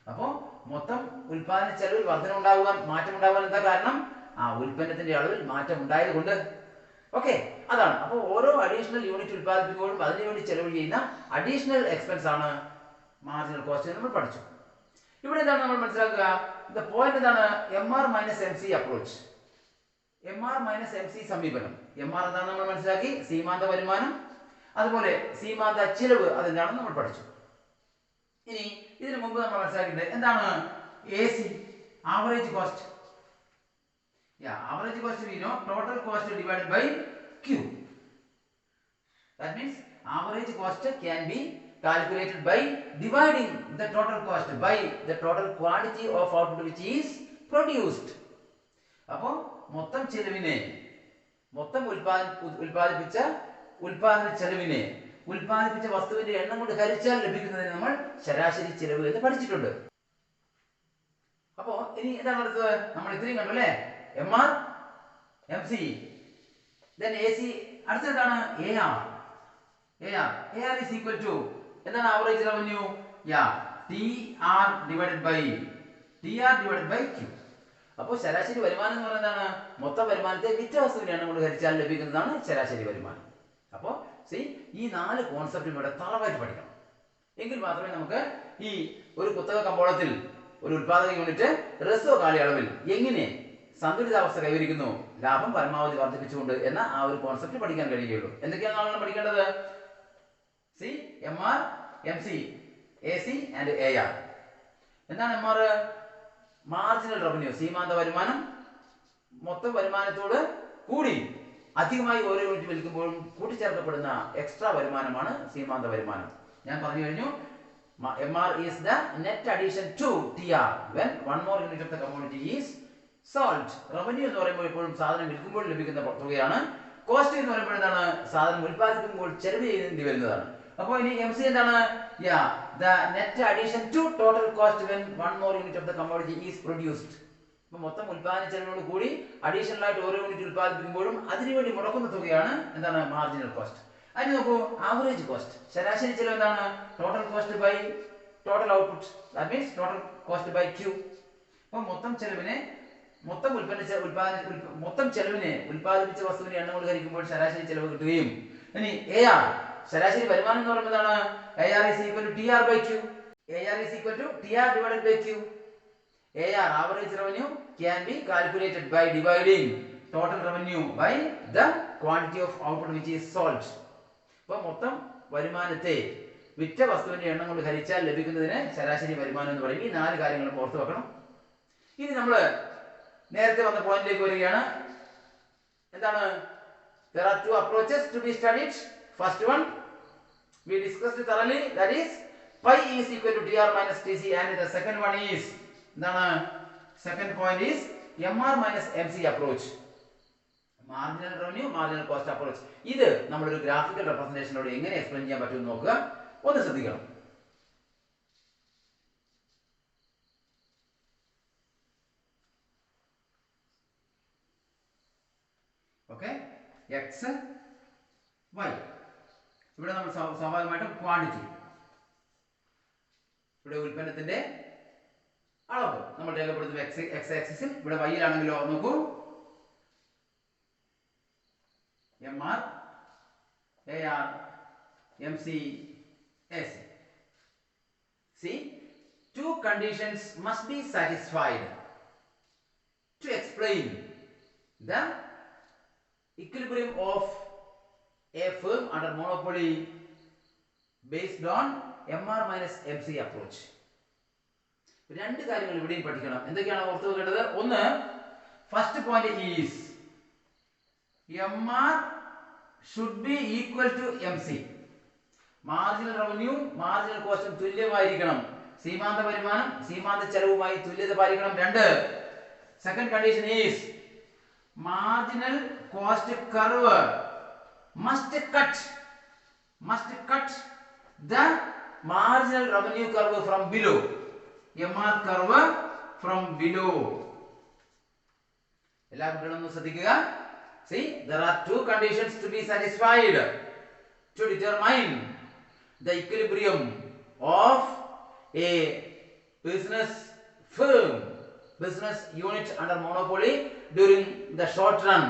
അപ്പോൾ മൊത്തം ഉൽപാദന ചെലവിൽ വർധന ഉണ്ടാകുവാൻ, മാറ്റം ഉണ്ടാകുവാൻ എന്താ കാരണം, ആ ഉൽപ്പന്നത്തിന്റെ അളവിൽ മാറ്റം ഉണ്ടായത് കൊണ്ട്. ഓക്കെ, അതാണ്. അപ്പോൾ ഓരോ അഡീഷണൽ യൂണിറ്റ് ഉൽപ്പാദിപ്പിക്കുമ്പോഴും അതിനുവേണ്ടി ചെലവ് ചെയ്യുന്ന അഡീഷണൽ എക്സ്പെൻസ് ആണ് മാർജിനൽ കോസ്റ്റ് നമ്മൾ പഠിച്ചു. ഇവിടെ എന്താണ് നമ്മൾ മനസ്സിലാക്കുക, ദ പോയിന്റ് എന്താണ്, M R minus M C approach. M R minus M C സമീപനം. എം ആർ എന്താണ് നമ്മൾ മനസ്സിലാക്കി, സീമാന്ത വരുമാനം, അതുപോലെ സീമാന്ത ചിലവ് അതെന്താണെന്ന് നമ്മൾ പഠിച്ചു. ഇനി ഇതിനു മുമ്പ് നമ്മൾ മനസ്സിലാക്കിയിട്ടുണ്ട് എന്താണ് A C, average cost. Yeah, average cost we know total cost divided by Q. That means average cost can be calculated by dividing the total cost by the total quantity of output which is produced. അപ്പോൾ മൊത്തം ചെലവിനെ മൊത്തം ഉൽപ്പാദിപ്പിച്ച ഉൽപാദന ചെലവിനെ ഉൽപ്പാദിപ്പിച്ച വസ്തുവിന്റെ എണ്ണം കൊണ്ട് ഹരിച്ചാൽ ലഭിക്കുന്നതിന് നമ്മൾ ശരാശരി ചെലവ് എന്ന് പഠിച്ചിട്ടുണ്ട്. അപ്പോൾ ഇനി എന്താണ് അടുത്തത്? നമ്മൾ ഇത്രയും കണ്ടു അല്ലേ? MR, MC, then AC. അടുത്തത് എന്താണ്? AR is equal to എന്താണ് average revenue? Yeah, TR divided by Q. അപ്പോൾ ശരാശരി വരുമാനം എന്ന് പറയുന്നത് എന്താണ്? മൊത്തം വരുമാനത്തെ വിറ്റ വസ്തുവിന്റെ എണ്ണം കൊണ്ട് ഹരിച്ചാൽ ലഭിക്കുന്നതാണ് ശരാശരി വരുമാനം. അപ്പോൾ ഈ 4 കോൺസെപ്റ്റും ഇവിടെ തറവായിട്ട് പഠിക്കണം. എങ്കിൽ മാത്രമേ നമുക്ക് ഈ ഒരു കുത്തക കമ്പോളത്തിൽ ഒരു ഉൽപാദക യൂണിറ്റ് ഹ്രസ്വ കാലയളവിൽ എങ്ങനെ സന്തുലിതാവസ്ഥ കൈവരിക്കുന്നു, ലാഭം പരമാവധി വർദ്ധിപ്പിച്ചുകൊണ്ട് എന്ന ആ ഒരു കോൺസെപ്റ്റ് പഠിക്കാൻ കഴിയുകയുള്ളൂ. എന്തൊക്കെയാണ് നമ്മൾ പഠിക്കേണ്ടത്? MR, MC, AC and AR. എന്താണ് MR? മാർജിനൽ റവന്യൂ, സീമാന്ത വരുമാനം. മൊത്തം വരുമാനത്തോട് കൂടി അധികമായി ഓരോ യൂണിറ്റ് വിൽക്കുമ്പോഴും കൂട്ടിച്ചേർക്കപ്പെടുന്ന എക്സ്ട്രാ വരുമാനമാണ് സീമാന്ത വരുമാനം. ഞാൻ പറഞ്ഞു കഴിഞ്ഞു, MR is the net addition to TR when one more unit of the commodity is sold. Revenue എന്ന് പറയുമ്പോൾ എപ്പോഴും സാധനം വിൽക്കുമ്പോൾ ലഭിക്കുന്ന തുകയാണ്. കോസ്റ്റ് എന്ന് പറയുമ്പോൾ എന്താണ്? സാധനം ഉൽപ്പാദിപ്പിക്കുമ്പോൾ ചെലവ് ചെയ്യേണ്ടി വരുന്നതാണ്. അപ്പോൾ ഇനി MC എന്താണ്? The net addition to total cost when one more unit of the commodity is produced. അപ്പോൾ മൊത്തം ഉൽപ്പാദന ചെലവിനോട് കൂടി അഡീഷണൽ ആയിട്ട് ഓരോ യൂണിറ്റ് ഉൽപ്പാദിപ്പിക്കുമ്പോഴും അതിനുവേണ്ടി മുടക്കുന്ന തുകയാണ് എന്താണ്? Marginal cost. അതിന് നോക്കൂ, ആവറേജ് കോസ്റ്റ്, ശരാശരി ചെലവ് എന്താണ്? Total cost by total output, that means total cost by Q. അപ്പോൾ മൊത്തം ചെലവിനെ ഉൽപ്പാദിപ്പിച്ച വസ്തുവിന്റെ എണ്ണം കൊണ്ട് ഹരിക്കുമ്പോൾ ശരാശരി ചെലവ് കിട്ടുകയും, ഇനി AR ശരാശരി വരുമാനം എന്ന് പറയുമ്പോൾ എന്താണ്? AR is equal to TR by Q. AR is equal to TR divided by Q. AR, average revenue, can be calculated by dividing total revenue by the quantity of output which is sold. അപ്പോൾ മൊത്തം വരുമാനത്തെ വിറ്റ വസ്തുവിന്റെ എണ്ണം കൊണ്ട് ഹരിച്ചാൽ ലഭിക്കുന്നതിന് ശരാശരി വരുമാനം എന്ന് പറയും. ഈ 4 കാര്യങ്ങളും ഓർത്തു വെക്കണം. ഇനി നമ്മൾ നേരത്തെ വന്ന പോയിന്റിലേക്ക് വരികയാണ്. എന്താണ്? There are 2 approaches to be studied. First one we discussed thoroughly, that is pi is equal to TR minus TC, and the second one is എന്താണ്? Second point is MR minus MC approach, marginal revenue marginal cost approach. ഇത് നമ്മൾ ഒരു graphical റെപ്രസെന്റേഷനോട് എങ്ങനെ explain ചെയ്യാൻ പറ്റുമെന്ന് നോക്കുക. ഒന്ന് ശ്രദ്ധിക്കണം. Okay, X, Y. ഇവിടെ നമ്മൾ സ്വാഭാവികമായിട്ടും ക്വാണ്ടിറ്റി, ഇവിടെ ഉൽപ്പന്നത്തിന്റെ അളവ് നമ്മൾ രേഖപ്പെടുത്തും X ആക്സിസിൽ. ഇവിടെ Y യിലാണെങ്കിലോ നോക്കൂ, MR, AR, MC, AC. See, 2 conditions must be satisfied to explain the equilibrium of a firm under monopoly based on MR minus MC approach. 2 കാര്യങ്ങൾ ഇവിടെയും പഠിക്കണം. എന്തൊക്കെയാണ് ഓർത്തു വെക്കേണ്ടത്? ഒന്ന്, first point is MR should be equal to MC. Marginal revenue marginal കോസ്റ്റും തുല്യമായിരിക്കണം. സീമാന്ത വരുമാനം സീമാന്ത ചെലവുമായി തുല്യത പാലിക്കണം. 2, second condition is marginal cost curve must cut the marginal revenue curve from below. MR curve from below. എല്ലാ കുട്ടികളും ഒന്ന് ശ്രദ്ധിക്കുക. See, there are 2 conditions to be satisfied to determine the equilibrium of a business firm, business unit under monopoly during the short run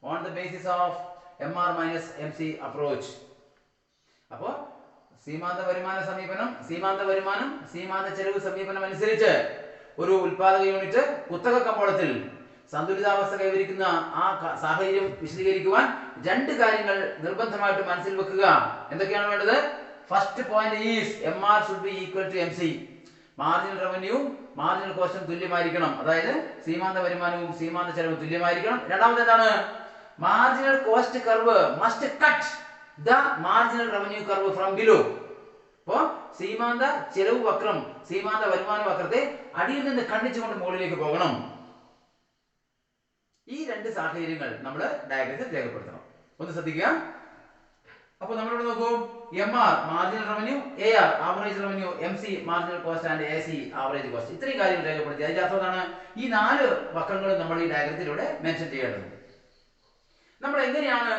on the basis of MR minus MC approach. അപ്പോൾ സീമാന്ത വരുമാന സമീപനം സീമാന്ത ചെലവ് സമീപനം അനുസരിച്ച് ഒരു ഉൽപാദക unit കുത്തക കമ്പോളത്തിൽ സന്തുലിതാവസ്ഥ കൈവരിക്കുന്ന ആ സാഹചര്യം വിശദീകരിക്കുവാൻ 2 കാര്യങ്ങൾ നിർബന്ധമായിട്ട് മനസ്സിൽ വെക്കുക. എന്തൊക്കെയാണ് വേണ്ടത്? First point is MR should be equal to MC. Marginal revenue marginal കോസ്റ്റും തുല്യമായിരിക്കണം. അതായത് സീമാന്ത വരുമാനവും സീമാന്ത ചെലവും തുല്യമായിരിക്കണം. രണ്ടാമത് എന്താണ്? Marginal cost curve must cut the marginal revenue curve from below. അപ്പോ സീമാന്ത ചെലവ് വക്രം സീമാന്ത വരുമാന വക്രത്തെ അടിയിൽ നിന്ന് ഖണ്ഡിച്ചുകൊണ്ട് മുകളിലേക്ക് പോകണം. ഈ രണ്ട് സാഹചര്യങ്ങൾ നമ്മൾ ഡയഗ്രത്തിൽ രേഖപ്പെടുത്തണം. ഒന്ന് ശ്രദ്ധിക്കുക. അപ്പൊ നമ്മളിവിടെ നോക്കൂ, MR marginal revenue, AR average revenue, MC marginal cost and AC average cost. ഇത്രയും കാര്യങ്ങൾ രേഖപ്പെടുത്തി. അതിന്റെ അർത്ഥം എന്താണ്? ഈ 4 വക്രങ്ങളും നമ്മൾ ഈ ഡയഗ്രത്തിലൂടെ മെൻഷൻ ചെയ്യേണ്ടതുണ്ട്. നമ്മൾ എങ്ങനെയാണ്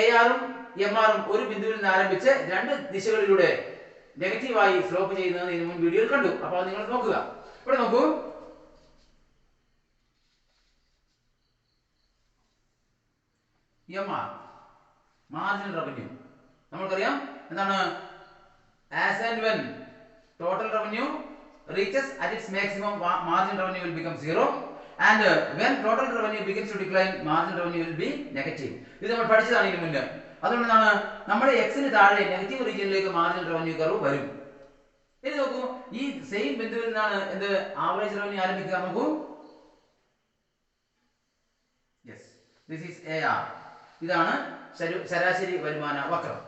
ARഉം MRഉം ഒരു ബിന്ദുവിൽ നിന്ന് ആരംഭിച്ച് 2 ദിശകളിലൂടെ നെഗറ്റീവായി സ്ലോപ്പ് ചെയ്യുന്നത് ഇതിനു മുൻ വീഡിയോയിൽ കണ്ടു. അപ്പോൾ അത് നിങ്ങൾ നോക്കുക. ഇവിടെ നോക്കൂ, MR മാർജിനൽ റവന്യൂ നമ്മൾക്കറിയാം എന്താണ്? As and when total revenue reaches at its maximum, marginal revenue will become 0, and when total revenue begins to decline, marginal revenue will be negative. ഇത് നമ്മൾ പഠിച്ചതാണ് ഇതിനു മുന്നേ. അതുകൊണ്ടാണ് നമ്മുടെ x ന് താഴെ നെഗറ്റീവ് റീജിയനിലേക്ക് മാർജിനൽ റവന്യൂ കർവ് വരും. ഇനി നോക്കൂ, ഈ സെയിം ബിന്ദുവിൽ നിന്നാണ് എന്ത് ആവറേജ് റവന്യൂ ആരംഭിക്കുക. നോക്കൂ, യെസ്, ദിസ് ഈസ് AR. ഇതാണ് ശരാശരി വരുമാന വക്രം.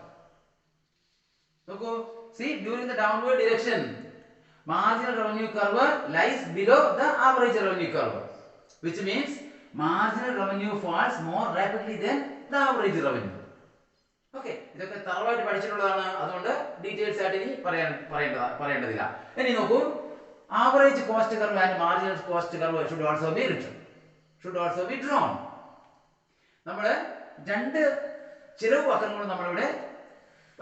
നോക്കൂ, see during the downward direction marginal revenue curve lies below the average revenue curve, which means marginal revenue falls more rapidly than the average revenue. Okay, ഇതൊക്കെ തറവായിട്ട് പഠിച്ചിട്ടുള്ളതാണ്. അതുകൊണ്ട് details ആയിട്ട് ഇനി പറയേണ്ടതില്ല. ഇനി നോക്കൂ, average cost curve and marginal cost curve should also be drawn. നമ്മൾ 2 ചിലവ് വക്രങ്ങളും നമ്മളിവിടെ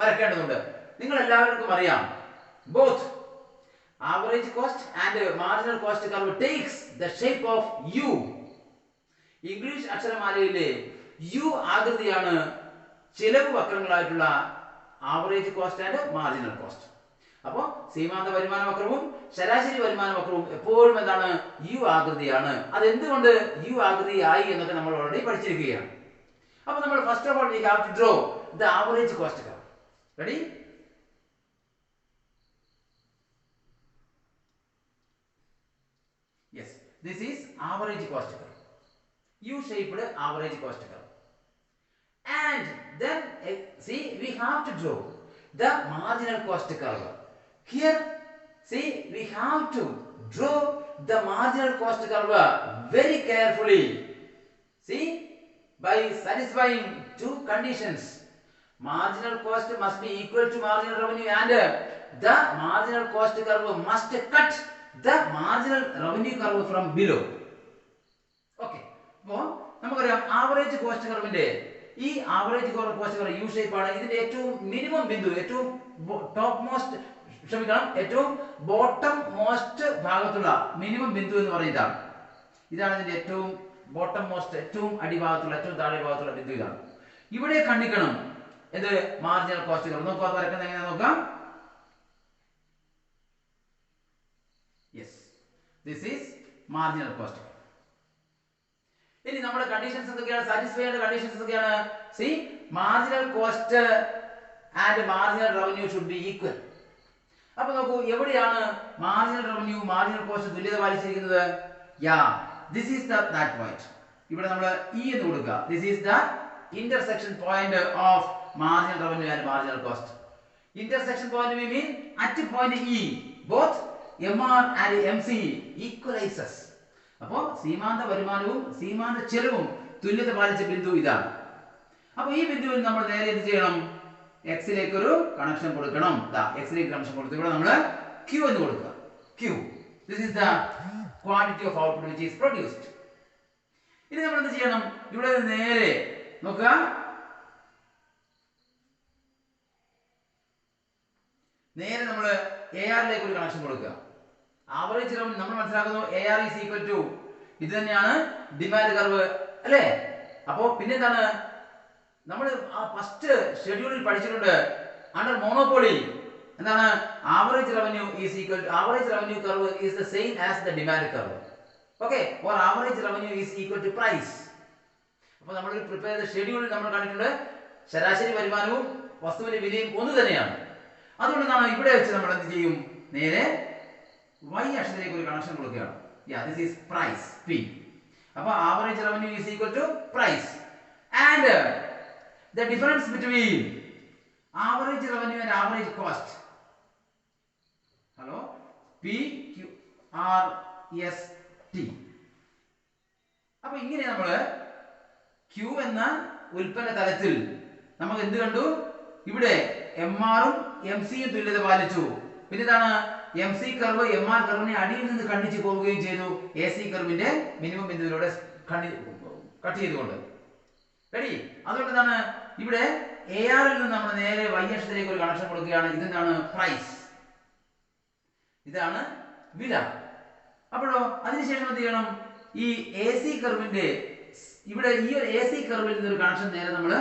വരയ്ക്കേണ്ടതുണ്ട്. നിങ്ങൾ എല്ലാവർക്കും അറിയാം, both average cost and marginal cost curve takes the shape of U. English അക്ഷരമാലയിലെ U ആകൃതിയാണ് ചിലവ് വക്രങ്ങളായിട്ടുള്ള average cost and marginal cost. അപ്പോൾ സീമാന്ത വരുമാന വക്രവും ശരാശരി വരുമാന വക്രവും എപ്പോഴും എന്താണ്? U ആകൃതിയാണ്. അത് എന്തുകൊണ്ട് U ആകൃതിയായി എന്നൊക്കെ നമ്മൾ ഓൾറെഡി പഠിച്ചിരിക്കുകയാണ്. അപ്പോൾ നമ്മൾ first of all we have to draw the average cost curve. Ready? Yes, this is average cost curve, U-shaped average cost curve. And then see, we have to draw the marginal cost curve. Here, see, we have to draw the marginal cost curve very carefully. See, by satisfying 2 conditions. Marginal cost must be equal to marginal revenue, and the marginal cost curve must cut the marginal revenue curve from below. Okay, അപ്പോൾ നമുക്കറിയാം average cost കർവിന്റെ ഈ average cost curve U shape ആണ്. ഇതിന്റെ ഏറ്റവും minimum ബിന്ദു, ഏറ്റവും ഏറ്റവും ബോട്ടം മോസ്റ്റ് ഭാഗത്തുള്ള മിനിമം ബിന്ദു എന്ന് പറയുന്നതാണ്. ഇതാണ് ഇതിന്റെ ഏറ്റവും ബോട്ടം മോസ്റ്റ്, ഏറ്റവും അടിഭാഗത്തുള്ള, ഏറ്റവും താഴെ ഭാഗത്തുള്ള ബിന്ദു ഇതാണ്. ഇവിടെ കണ്ടിക്കണം എന്ത്? Marginal cost curve. നോക്കുക, അത് വരക്കുന്നത് എങ്ങനെയാ നോക്കാം. Yes, this is marginal cost. ഇനി നമ്മുടെ കണ്ടീഷൻസ് എന്തൊക്കെയാണ്? സാറ്റിസ്ഫൈ ചെയ്യേണ്ട കണ്ടീഷൻസ് എന്തൊക്കെയാണ്? C, marginal cost and marginal revenue should be equal. അപ്പൊ നോക്കൂ, എവിടെയാണ് മാർജിനൽ റവന്യൂ മാർജിനൽ കോസ്റ്റ് തുല്യത പാലിച്ചിരിക്കുന്നത്? യാ, ദിസ് ഈസ് ദാറ്റ് പോയിന്റ്. ഇവിടെ നമ്മൾ E എന്ന് കൊടുക്കുക. This is the intersection point of marginal revenue and marginal cost. Intersection point we mean at point E both MR and MC equalizes. അപ്പോൾ സീമാന്ത വരുമാനവും സീമാന്ത ചെലവും തുല്യത പാലിച്ച ബിന്ദു ഇതാണ്. അപ്പോൾ ഈ ബിന്ദുവിൽ നമ്മൾ നേരെ എന്ത് ചെയ്യണം? X ലേക്ക് ഒരു കണക്ഷൻ കൊടുക്കണം. X ലേക്ക് കണക്ഷൻ കൊടുത്തു ഇവിടെ നമ്മൾ Q എന്ന് കൊടുക്കുക. Q, this is the quantity of output which is produced. ഇനി നമ്മൾ എന്ത് ചെയ്യണം? ഇവിടെ നേരെ നോക്കുക, നേരെ നമ്മൾ AR ലേക്ക് ഒരു കണക്ഷൻ കൊടുക്കുക. ആവറേജ് റവന്യൂ നമ്മൾ മനസ്സിലാക്കുന്നു AR ഈസ് ഈക്വൽ ടു ഇത് തന്നെയാണ് ഡിമാൻഡ് കർവ് അല്ലേ? അപ്പോൾ പിന്നെ എന്താണ്? നമ്മൾ ആ ഫസ്റ്റ് ഷെഡ്യൂളിൽ പഠിച്ചിട്ടുണ്ട് അണ്ടർ മോണോപോളി എന്താണ്? Average revenue is equal to average revenue curve is the same as the demand curve. Okay, or average revenue is equal to price. അപ്പോൾ നമ്മൾ പ്രിപ്പയർ ചെയ്ത ഷെഡ്യൂളിൽ നമ്മൾ കണ്ടിട്ടുണ്ട് ശരാശരി വരുമാനവും വസ്തുവിന്റെ വിലയും ഒന്ന് തന്നെയാണ്. അതുകൊണ്ടാണ് ഇവിടെ വെച്ച് നമ്മൾ എന്ത് ചെയ്യും? നേരെ y അക്ഷരത്തിലേക്ക് ഒരു കണക്ഷൻ കൊടുക്കുകയാണ്. This is price P. അപ്പോൾ average revenue is equal to price and the difference between average revenue and average cost. Hello, PQRST. അപ്പൊ ഇങ്ങനെ നമ്മൾ Q എന്ന ഉൽപ്പന്ന തലത്തിൽ നമുക്ക് എന്ത് കണ്ടു? ഇവിടെ MR-ഉം MC-യും തുല്യത പാലിച്ചു. പിന്നെ ഇതാണ് MC കർവ് MR കർവിനെ അടിയിൽ നിന്ന് ഖണ്ഡിച്ചു പോവുകയും ചെയ്തു AC കർവിന്റെ മിനിമം ബിന്ദുവിലൂടെ കട്ട് ചെയ്തുകൊണ്ട്. റെഡി? അതുകൊണ്ട് എന്താണ് ഇവിടെ AR-ൽ നിന്ന് നമ്മൾ നേരെ y അക്ഷത്തിലേക്ക് ഒരു കണക്ഷൻ കൊടുക്കുകയാണ്. ഇതെന്താണ്? പ്രൈസ്. ഇതാണ് വില. അപ്പോഴോ അതിനുശേഷം എന്ത് ചെയ്യണം? ഈ AC കർവിന്റെ ഇവിടെ ഈ ഒരു AC കർവിൽ നിന്ന് ഒരു കണക്ഷൻ നേരെ നമ്മൾ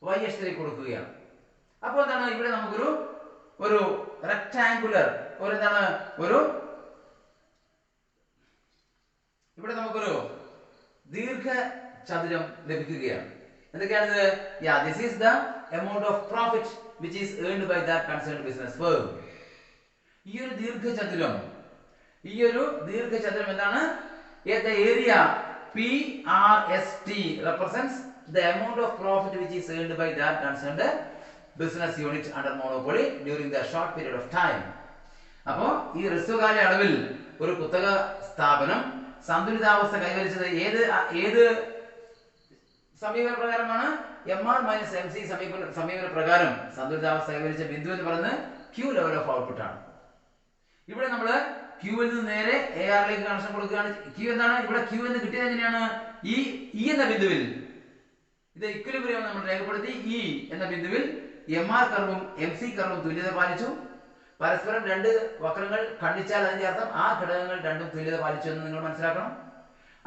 y അക്ഷത്തിലേക്ക് കൊടുക്കുകയാണ്. അപ്പോൾ എന്താണ് ഇവിടെ നമുക്കൊരു റെക്ടാങ്കുലർ ഇവിടെ നമുക്കൊരു ദീർഘചതുരം ലഭിക്കുകയാണ്. എന്തൊക്കെയാണിത്? This is the amount of profit which is earned by that concerned business firm. ഈ ഒരു ദീർഘചതുരം എന്താണ്? The area PRST represents the amount of profit which is earned by that concerned business unit under monopoly during the short period of time. അപ്പോൾ ഈ ഹ്രസ്വകാല അളവിൽ ഒരു കുത്തക സ്ഥാപനം സന്തുലിതാവസ്ഥ കൈവരിച്ചത് ഏത് സമീപന പ്രകാരമാണ്? MR - MC സമീപന പ്രകാരം സന്തുലിതാവസ്ഥ കൈവരിച്ച ബിന്ദു എന്ന് പറയുന്നത് Q ലെവൽ ഓഫ് ഔട്ട്പുട്ട് ആണ്. ഇവിടെ നമ്മൾ Q ൽ നിന്ന് നേരെ AR-ലേക്ക് കണക്ഷൻ കൊടുക്കുകയാണ്. Q എന്താണ്? ഇവിടെ Q എന്ന് കിട്ടിയത് എങ്ങനെയാണ്? E എന്ന ബിന്ദുവിൽ ഇത് ഇക്വിലിബ്രിയം നമ്മൾ രേഖപ്പെടുത്തി. E എന്ന ബിന്ദുവിൽ MR കർവും MC കർവും തുല്യത പാലിച്ചു. പരസ്പരം രണ്ട് വക്രങ്ങൾ ഖണ്ഡിച്ചാൽ അതിന്റെ അർത്ഥം ആ ഘടകങ്ങൾ രണ്ടും തുല്യത പാലിച്ചു എന്ന് നിങ്ങൾ മനസ്സിലാക്കണം.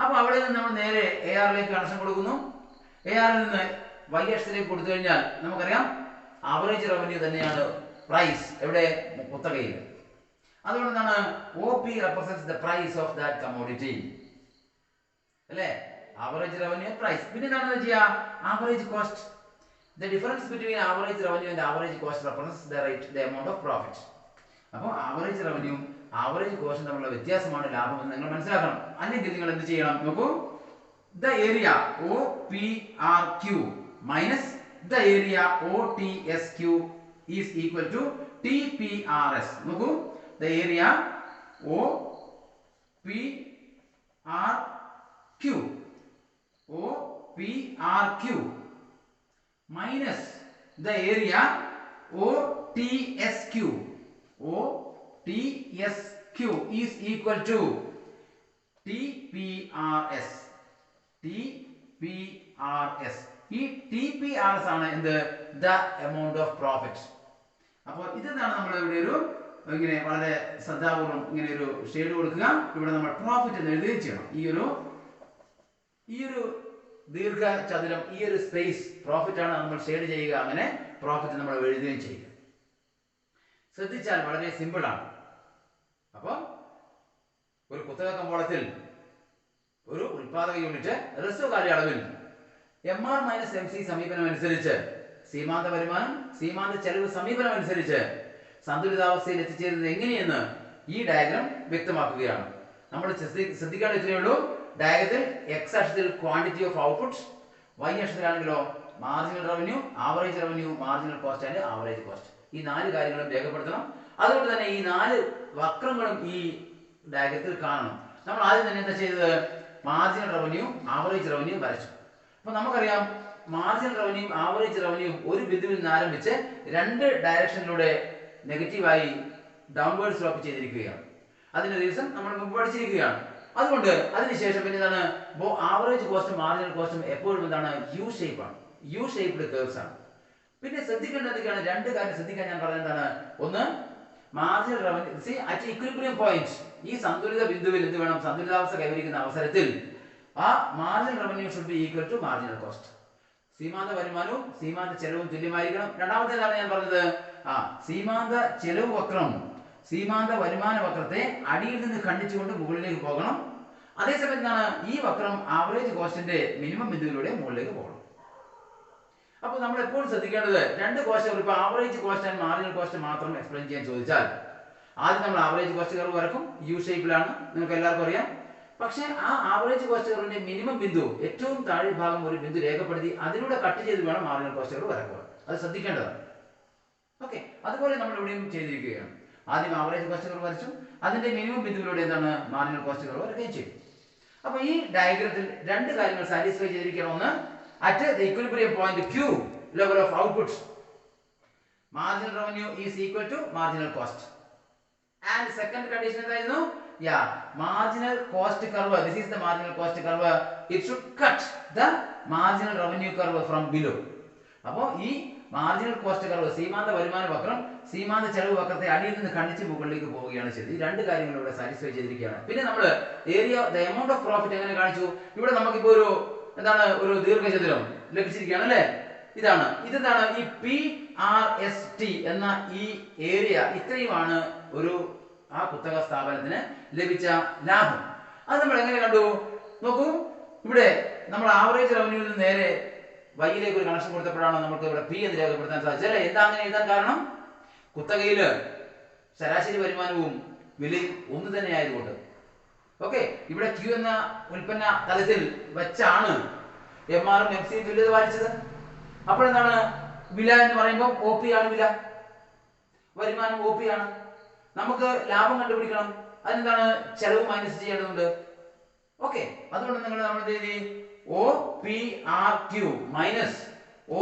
അപ്പോൾ അവിടെ നിന്ന് നമ്മൾ നേരെ AR-ലേക്ക് കണക്ഷൻ കൊടുക്കുന്നു. AR-ൽ നിന്ന് y അക്ഷത്തിലേക്ക് കൊടുത്തു കഴിഞ്ഞാൽ നമുക്കറിയാം ആവറേജ് റവന്യൂ തന്നെയാണ് പ്രൈസ് എവിടെ? കുത്തകയിൽ. അതുകൊണ്ടാണ് OP represents the price of that commodity. അല്ലേ? Average revenue price. പിന്നെ എന്താണ് ചെയ്യുക? Average cost. The difference between average revenue and average cost represents the amount of profit. അപ്പോൾ ആവറേജ് റവന്യൂ ആവറേജ് കോസ്റ്റും തമ്മിലുള്ള വ്യത്യാസമാണ് ലാഭം എന്ന് നിങ്ങൾ മനസ്സിലാക്കണം. അല്ലെങ്കിൽ നിങ്ങൾ എന്ത് ചെയ്യണം? നോക്കൂ, the area OPRQ minus the area OTSQ is equal to TPRS. നോക്കൂ, the area OPRQ minus the area OTSQ is equal to TPRS. ഈ TPRS ആണ് എന്ത്? the amount of profit. അപ്പോൾ ഇതാണ് നമ്മൾ ഇവിടെ ഇങ്ങനെ വളരെ ശ്രദ്ധാപൂർവം ഇങ്ങനെ ഒരു ഷെയ്ഡ് കൊടുക്കുക. ഇവിടെ നമ്മൾ പ്രോഫിറ്റ് എന്ന് എഴുതുകയും ചെയ്യണം. ഈ ഒരു ദീർഘചതുരം, ഈ ഒരു സ്പേസ് പ്രോഫിറ്റ് ആണ് നമ്മൾ ഷെയ്ഡ് ചെയ്യുക. അങ്ങനെ പ്രോഫിറ്റ് നമ്മൾ എഴുതുകയും ചെയ്യുക. ശ്രദ്ധിച്ചാൽ വളരെ സിമ്പിൾ ആണ്. അപ്പോൾ ഒരു കുത്തക കമ്പോളത്തിൽ ഒരു ഉൽപാദക യൂണിറ്റ് ഹ്രസ്വകാല അളവിൽ MR - MC സമീപനം അനുസരിച്ച് സീമാന്ത വരുമാനം സീമാന്ത ചെലവ് സമീപനം അനുസരിച്ച് സന്തുലിതാവസ്ഥയിൽ എത്തിച്ചേരുന്നത് എങ്ങനെയെന്ന് ഈ ഡയഗ്രാം വ്യക്തമാക്കുകയാണ്. നമ്മൾ ശ്രദ്ധിക്കേണ്ട ഇത്രയേ ഉള്ളൂ. ഡയഗ്രത്തിൽ X അക്ഷത്തിൽ ക്വാണ്ടിറ്റി ഓഫ് ഔട്ട്പുട്ട്, Y അക്ഷത്തിലാണെങ്കിലോ marginal revenue, average revenue, marginal cost and average cost. ഈ 4 കാര്യങ്ങളും രേഖപ്പെടുത്തണം. അതുകൊണ്ട് തന്നെ ഈ 4 വക്രങ്ങളും ഈ ഡയഗ്രത്തിൽ കാണണം. നമ്മൾ ആദ്യം തന്നെ എന്താ ചെയ്തത്? മാർജിനൽ റവന്യൂ ആവറേജ് റവന്യൂ വരച്ചു. അപ്പോൾ നമുക്കറിയാം മാർജിനൽ റവന്യൂ ആവറേജ് റവന്യൂ ഒരു ബിന്ദുവിൽ നിന്ന് ആരംഭിച്ച് 2 ഡയറക്ഷനിലൂടെ നെഗറ്റീവായി ഡൗൺവേർഡ് സ്ലോപ്പ് ചെയ്തിരിക്കുകയാണ്. അതിന്റെ റീസൺ നമ്മൾ മുമ്പ് പഠിച്ചിരിക്കുകയാണ്. അതുകൊണ്ട് അതിനുശേഷം പിന്നെ എന്താണ്? ആവറേജ് കോസ്റ്റും മാർജിനൽ കോസ്റ്റും എപ്പോഴും എന്താണ്? യു ഷേപ്പ് ആണ്. യു ഷേപ്ഡ് കേർവ്സ് ആണ്. പിന്നെ ശ്രദ്ധിക്കേണ്ടത് എന്തൊക്കെയാണ്? 2 കാര്യം ശ്രദ്ധിക്കാൻ ഞാൻ പറഞ്ഞത് എന്താണ്? ഒന്ന്, marginal revenue at equilibrium point, ഈ സന്തുലിത ബിന്ദുവിൽ എന്ത് വേണം? സന്തുലിതാവസ്ഥ കൈവരിക്കുന്ന അവസരത്തിൽ ആ marginal revenue should be equal to marginal cost. സീമാന്ത വരുമാനവും സീമാന്ത ചെലവും തുല്യമായിരിക്കണം. രണ്ടാമത്തേതാണ് ഞാൻ പറഞ്ഞത്, സീമാന്ത ചെലവ് വക്രം സീമാന്ത വരുമാന വക്രത്തെ അടിയിൽ നിന്ന് ഖണ്ഡിച്ചുകൊണ്ട് മുകളിലേക്ക് പോകണം. അതേസമയം എന്താണ്? ഈ വക്രം ആവറേജ് കോസ്റ്റിന്റെ മിനിമം ബിന്ദുവിലൂടെ മുകളിലേക്ക് പോകണം. അപ്പോൾ നമ്മൾ എപ്പോഴും ശ്രദ്ധിക്കേണ്ടത് 2 കോസ്റ്റുകൾ, ഇപ്പോൾ average cost and marginal cost മാത്രം എക്സ്പ്ലെയിൻ ചെയ്യാൻ ചോദിച്ചാൽ ആദ്യം നമ്മൾ ആവറേജ് കോസ്റ്റ് കർവ് വരക്കും, യു ഷേപ്പിലാണ്, നിങ്ങൾക്ക് എല്ലാവർക്കും അറിയാം. പക്ഷേ ആ ആവറേജ് കോസ്റ്റ് കർവിന്റെ മിനിമം ബിന്ദു ഏറ്റവും താഴെ ഭാഗം ഒരു ബിന്ദു രേഖപ്പെടുത്തി അതിലൂടെ കട്ട് ചെയ്ത് വേണം മാർജിനൽ കോസ്റ്റ് കർവ് വരക്കുക. അത് ശ്രദ്ധിക്കേണ്ടതാണ്. ഓക്കെ, അതുപോലെ നമ്മൾ ഇവിടെയും ചെയ്തിരിക്കുകയാണ്. ആദ്യം ആവറേജ് കോസ്റ്റ് കർവ് വരച്ചു, അതിന്റെ മിനിമം ബിന്ദുവിലൂടെ എന്താണ് മാർജിനൽ കോസ്റ്റ് കർവ് വരയ്ക്കുകയും ചെയ്തു. അപ്പോൾ ഈ ഡയഗ്രത്തിൽ രണ്ട് കാര്യങ്ങൾ സാറ്റിസ്ഫൈ ചെയ്തിരിക്കണം. ഒന്ന്, at the equilibrium point Q level of output marginal revenue is equal to marginal cost. And second condition എന്തായിരുന്നു? Marginal cost curve, this is the marginal cost curve, it should cut the marginal revenue curve from below. അപ്പോൾ ഈ marginal cost curve, സീമാന്ത വരുമാന വക്രം സീമാന്ത ചെലവ് വക്രത്തെ അടിയിൽ നിന്ന് ഖണ്ഡിച്ച് മുകളിലേക്ക് പോവുകയാണ് ചെയ്തത്. ഈ രണ്ട് കാര്യങ്ങൾ ഇവിടെ സാറ്റിസ്ഫൈ ചെയ്തിരിക്കുകയാണ്. പിന്നെ നമ്മൾ area the amount of profit എങ്ങനെ കാണിച്ചു? ഇവിടെ നമുക്കിപ്പോൾ ഒരു എന്താണ് ഒരു ദീർഘചതുരം ലഭിച്ചിരിക്കുകയാണ് അല്ലേ? ഇതെന്താണ് ഈ PRST എന്ന ഈ ഏരിയ, ഇത്രയുമാണ് ഒരു ആ കുത്തക സ്ഥാപനത്തിന് ലഭിച്ച ലാഭം. അത് നമ്മൾ എങ്ങനെ കണ്ടു നോക്കൂ. ഇവിടെ നമ്മൾ ആവറേജ് റവന്യൂവിൽ നിന്ന് നേരെ വൈയിലേക്ക് ഒരു കണക്ഷൻ കൊടുത്തപ്പോഴാണ് നമുക്ക് ഇവിടെ P എന്ന് രേഖപ്പെടുത്താൻ സാധിച്ചത്. എന്താ അങ്ങനെ എഴുതാൻ കാരണം? കുത്തകയില് ശരാശരി വരുമാനവും വിലയും ഒന്ന് തന്നെ ആയതുകൊണ്ട്. ഓക്കെ, ഇവിടെ Q എന്ന ഉൽപ്പന്ന തലത്തിൽ വെച്ചാണ് MR-ഉം MC-യും തുല്യത പാലിച്ചത്. അപ്പോഴെന്താണ് വില എന്ന് പറയുമ്പോൾ OP ആണ് വില, വരുമാനം OP ആണ്. നമുക്ക് ലാഭം കണ്ടുപിടിക്കണം, അതിനെന്താണ് ചെലവ് മൈനസ് ചെയ്യേണ്ടതുണ്ട്. ഓക്കെ, അതുകൊണ്ട് നമ്മൾ എഴുതി OPRQ minus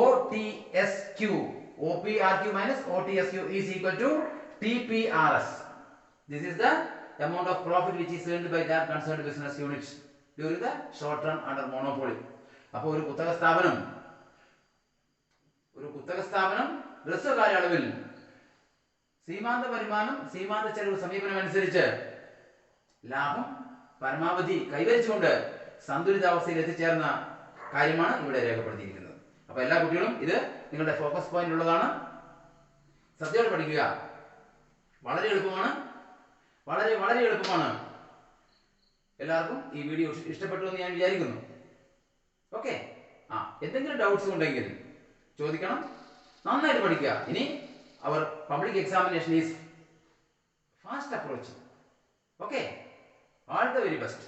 OTSQ, OPRQ minus OTSQ is equal to TPRS. This is the amount of profit which is earned by that concerned business units during the short run under monopoly. അപ്പോൾ ഒരു കുത്തക സ്ഥാപനം ഹ്രസ്വ കാലയളവിൽ സീമാന്ത വരുമാനം സീമാന്ത ചെലവ് സമീപനം അനുസരിച്ച് ലാഭം പരമാവധി കൈവരിച്ചുകൊണ്ട് സന്തുലിതാവസ്ഥയിൽ എത്തിച്ചേർന്ന കാര്യമാണ് ഇവിടെ രേഖപ്പെടുത്തിയിരിക്കുന്നത്. അപ്പോൾ എല്ലാ കുട്ടികളും ഇത് നിങ്ങളുടെ ഫോക്കസ് പോയിന്റ് ഉള്ളതാണ്. ശ്രദ്ധയോടെ പഠിക്കുക. വളരെ എളുപ്പമാണ്, വളരെ എളുപ്പമാണ്. എല്ലാവർക്കും ഈ വീഡിയോ ഇഷ്ടപ്പെട്ടു എന്ന് ഞാൻ വിചാരിക്കുന്നു. ഓക്കെ, എന്തെങ്കിലും ഡൗട്ട്സ് ഉണ്ടെങ്കിൽ ചോദിക്കണം. നന്നായിട്ട് പഠിക്കുക. ഇനി അവർ public examination is fast approaching. Okay, all the very best.